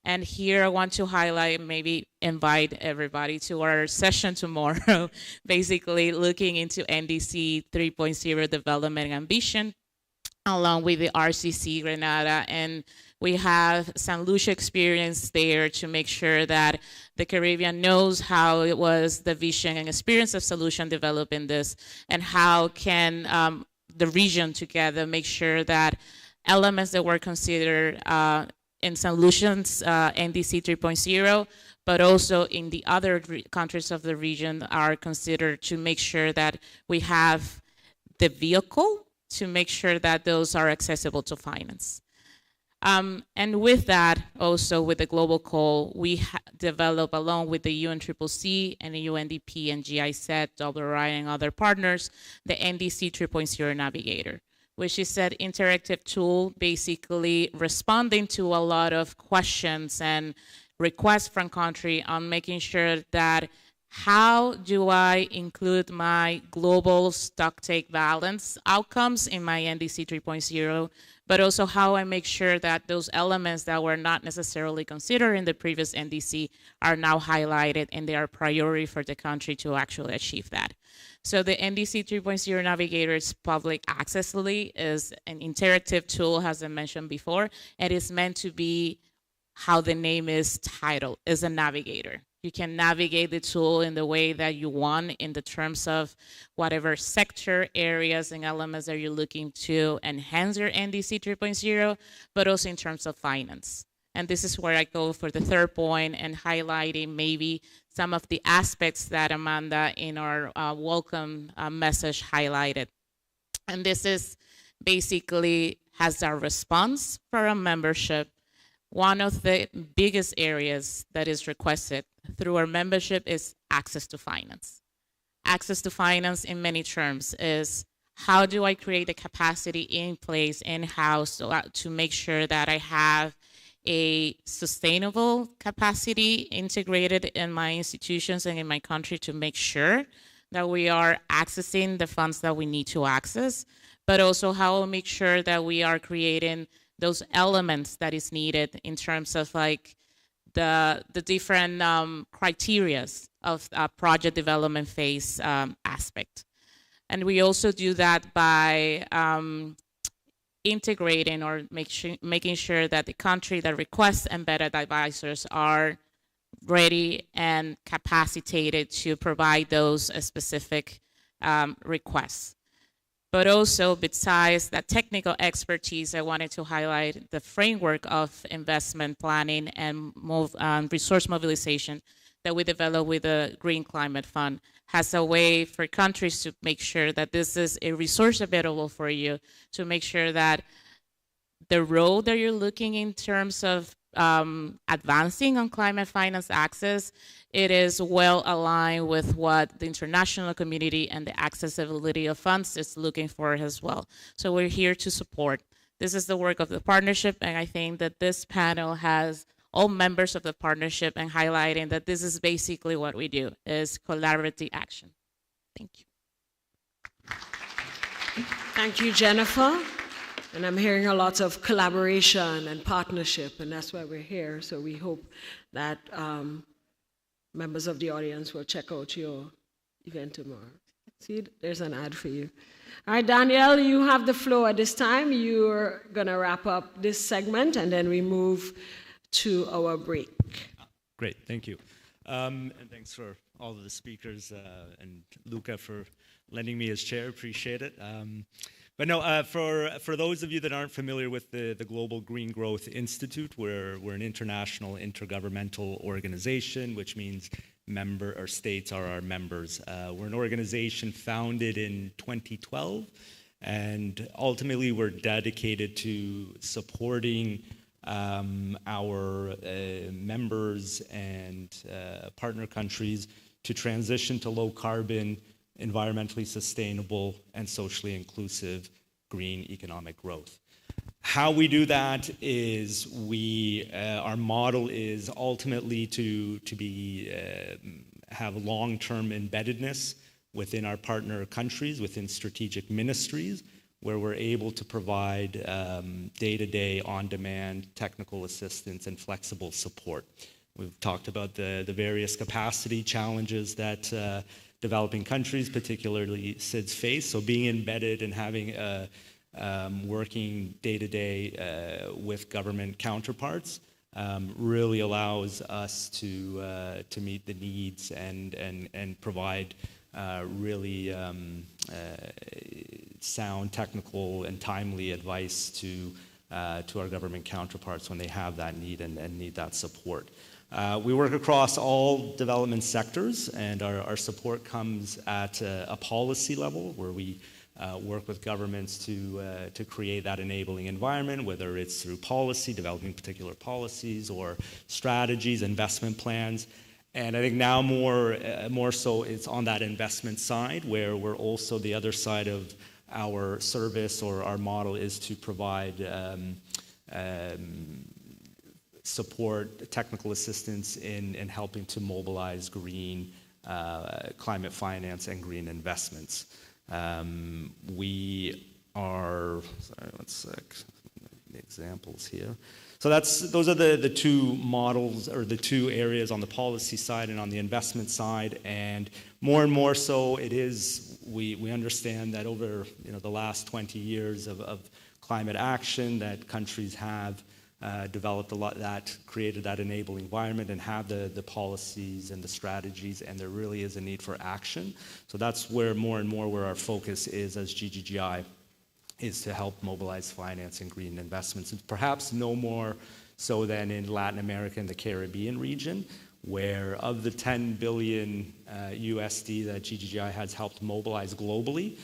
And here I want to highlight, maybe invite everybody to our session tomorrow, basically looking into NDC 3.0 development ambition, along with the RCC Grenada, and We have St. Lucia experience there to make sure that the Caribbean knows how it was the vision and experience of solution developing this, and how can the region together make sure that elements that were considered in solutions NDC 3.0, but also in the other countries of the region are considered to make sure that we have the vehicle to make sure that those are accessible to finance. And with that, also with the global call, we develop along with the UNCCC and the UNDP and GIZ, WRI and other partners, the NDC 3.0 Navigator, which is an interactive tool basically responding to a lot of questions and requests from country on making sure that how do I include my global stock take balance outcomes in my NDC 3.0, but also how I make sure that those elements that were not necessarily considered in the previous NDC are now highlighted and they are priority for the country to actually achieve that. So the NDC 3.0 Navigator's public accessibly is an interactive tool, as I mentioned before. It is meant to be how the name is titled, is a navigator. You can navigate the tool in the way that you want in the terms of whatever sector, areas, and elements that you're looking to enhance your NDC 3.0, but also in terms of finance. And this is where I go for the third point and highlighting maybe some of the aspects that Amanda in our welcome message highlighted. And this is basically has our response for our membership. One of the biggest areas that is requested through our membership is access to finance. Access to finance in many terms is how do I create the capacity in place in-house to make sure that I have a sustainable capacity integrated in my institutions and in my country to make sure that we are accessing the funds that we need to access, but also how we make sure that we are creating those elements that is needed in terms of like the different criterias of project development phase aspect. And we also do that by integrating or making sure that the country that requests embedded advisors are ready and capacitated to provide those specific requests. But also, besides that technical expertise, I wanted to highlight the framework of investment planning and resource mobilization that we developed with the Green Climate Fund has a way for countries to make sure that this is a resource available for you, to make sure that the road that you're looking in terms of advancing on climate finance access, it is well aligned with what the international community and the accessibility of funds is looking for as well. So we're here to support. This is the work of the partnership, and I think that this panel has all members of the partnership and highlighting that this is basically what we do, is collaborative action. Thank you. Thank you, Jennifer. And I'm hearing a lot of collaboration and partnership, and that's why we're here. So we hope that members of the audience will check out your event tomorrow. See, there's an ad for you. All right, Danielle, you have the floor at this time. You're going to wrap up this segment, and then we move to our break. Great, thank you. And thanks for all of the speakers and Luca for lending me his chair. Appreciate it. But no, for those of you that aren't familiar with the Global Green Growth Institute, we're an international intergovernmental organization, which means states are our members. We're an organization founded in 2012, and ultimately we're dedicated to supporting our members and partner countries to transition to low carbon, environmentally sustainable, and socially inclusive green economic growth. How we do that is our model is ultimately to have long-term embeddedness within our partner countries, within strategic ministries, where we're able to provide day-to-day, on-demand technical assistance and flexible support. We've talked about the various capacity challenges that developing countries, particularly SIDS, face. So being embedded and having working day to day with government counterparts really allows us to meet the needs and provide really sound, technical, and timely advice to our government counterparts when they have that need and need that support. We work across all development sectors, and our support comes at a policy level where we work with governments to create that enabling environment, whether it's through policy, developing particular policies, or strategies, investment plans. And I think now more so it's on that investment side, where we're also the other side of our service or our model is to provide support, technical assistance in helping to mobilize green climate finance and green investments. We are, sorry, let's examples here. So those are the two models, or the two areas on the policy side and on the investment side. And more so it is, we understand that over the last 20 years of climate action, that countries have developed a lot, that created that enabling environment and have the policies and the strategies, and there really is a need for action. So that's where more and more where our focus is as GGGI, is to help mobilize finance and green investments, and perhaps no more so than in Latin America and the Caribbean region, where of the 10 billion USD that GGGI has helped mobilize globally,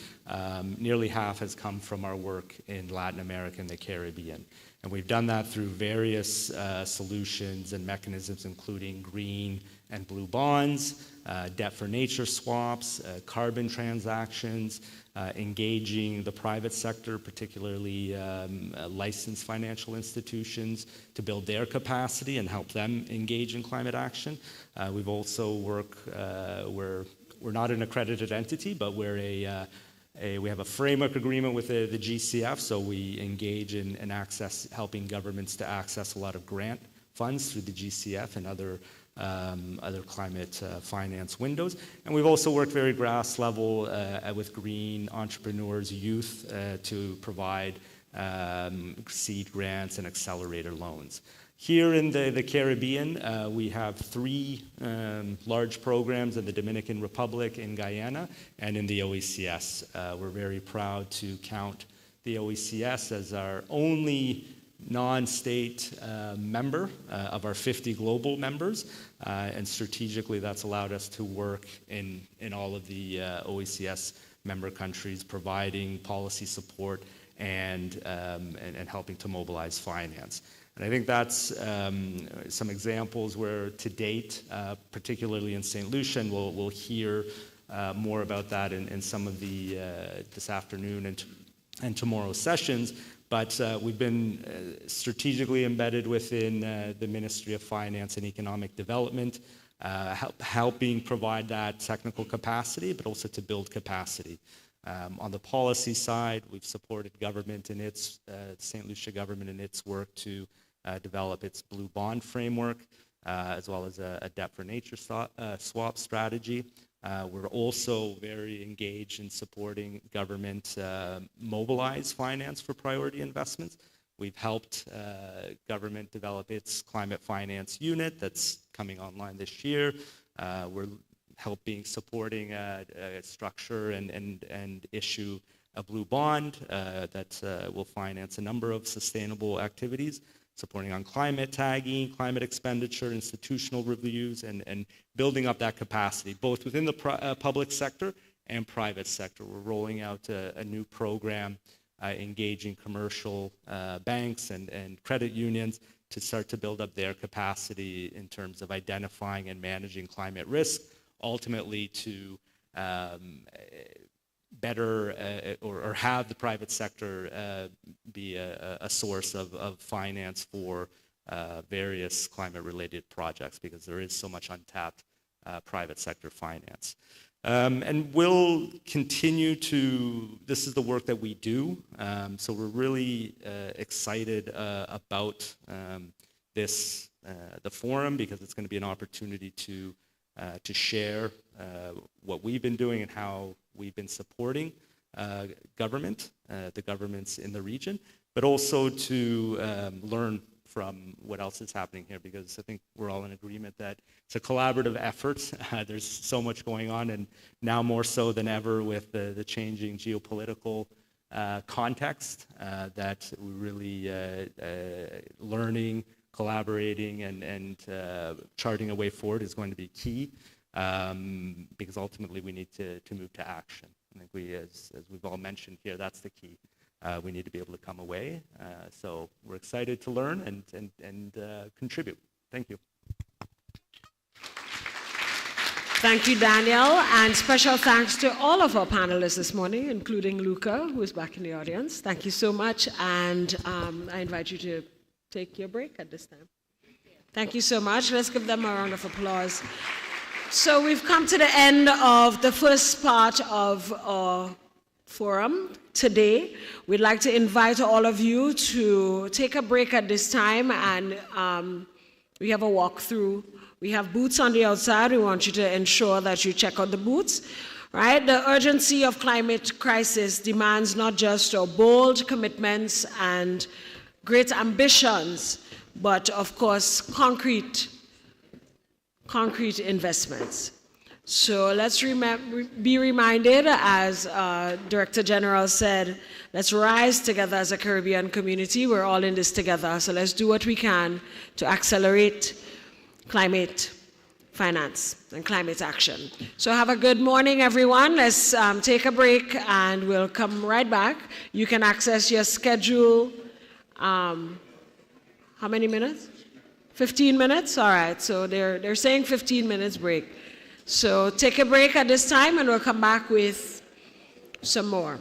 nearly half has come from our work in Latin America and the Caribbean. And we've done that through various solutions and mechanisms, including green and blue bonds, debt for nature swaps, carbon transactions, engaging the private sector, particularly licensed financial institutions, to build their capacity and help them engage in climate action. We've also worked, we're not an accredited entity, but we have a framework agreement with the GCF, so we engage in helping governments to access a lot of grant funds through the GCF and other climate finance windows. And we've also worked very grass level with green entrepreneurs, youth, to provide seed grants and accelerator loans. Here in the Caribbean, we have 3 large programs in the Dominican Republic, in Guyana, and in the OECS. We're very proud to count the OECS as our only non-state member of our 50 global members, and strategically that's allowed us to work in all of the OECS member countries, providing policy support and helping to mobilize finance. And I think that's some examples where to date, particularly in St. Lucia, and we'll hear more about that in some of the this afternoon and tomorrow's sessions, but we've been strategically embedded within the Ministry of Finance and Economic Development, helping provide that technical capacity, but also to build capacity. On the policy side, we've supported government in its, St. Lucia government in its work to develop its blue bond framework, as well as a debt for nature swap strategy. We're also very engaged in supporting government mobilize finance for priority investments. We've helped government develop its climate finance unit that's coming online this year. We're supporting a structure and issue a blue bond that will finance a number of sustainable activities, supporting on climate tagging, climate expenditure, institutional reviews, and building up that capacity, both within the public sector and private sector. We're rolling out a new program engaging commercial banks and credit unions to start to build up their capacity in terms of identifying and managing climate risk, ultimately to better or have the private sector be a source of finance for various climate-related projects, because there is so much untapped private sector finance. And we'll continue to, this is the work that we do, so we're really excited about the forum, because it's going to be an opportunity to share what we've been doing and how we've been supporting government, the governments in the region, but also to learn from what else is happening here, because I think we're all in agreement that it's a collaborative effort. There's so much going on, and now more so than ever with the changing geopolitical context, that we're really learning, collaborating, and charting a way forward is going to be key, because ultimately we need to move to action. I think we, as we've all mentioned here, that's the key. We need to be able to come away. So we're excited to learn and contribute. Thank you. Thank you, Daniel, and special thanks to all of our panelists this morning, including Luca, who is back in the audience. Thank you so much, and I invite you to take your break at this time. Thank you so much. Let's give them a round of applause. So we've come to the end of the first part of our forum today. We'd like to invite all of you to take a break at this time, and we have a walkthrough. We have booths on the outside. We want you to ensure that you check out the booths. Right? The urgency of climate crisis demands not just bold commitments and great ambitions, but of course concrete investments. So let's be reminded, as Director General said, let's rise together as a Caribbean community. We're all in this together, so let's do what we can to accelerate climate finance and climate action. So have a good morning, everyone. Let's take a break, and we'll come right back. You can access your schedule. How many minutes? 15 minutes? All right, so they're saying 15 minutes break. So take a break at this time, and we'll come back with some more.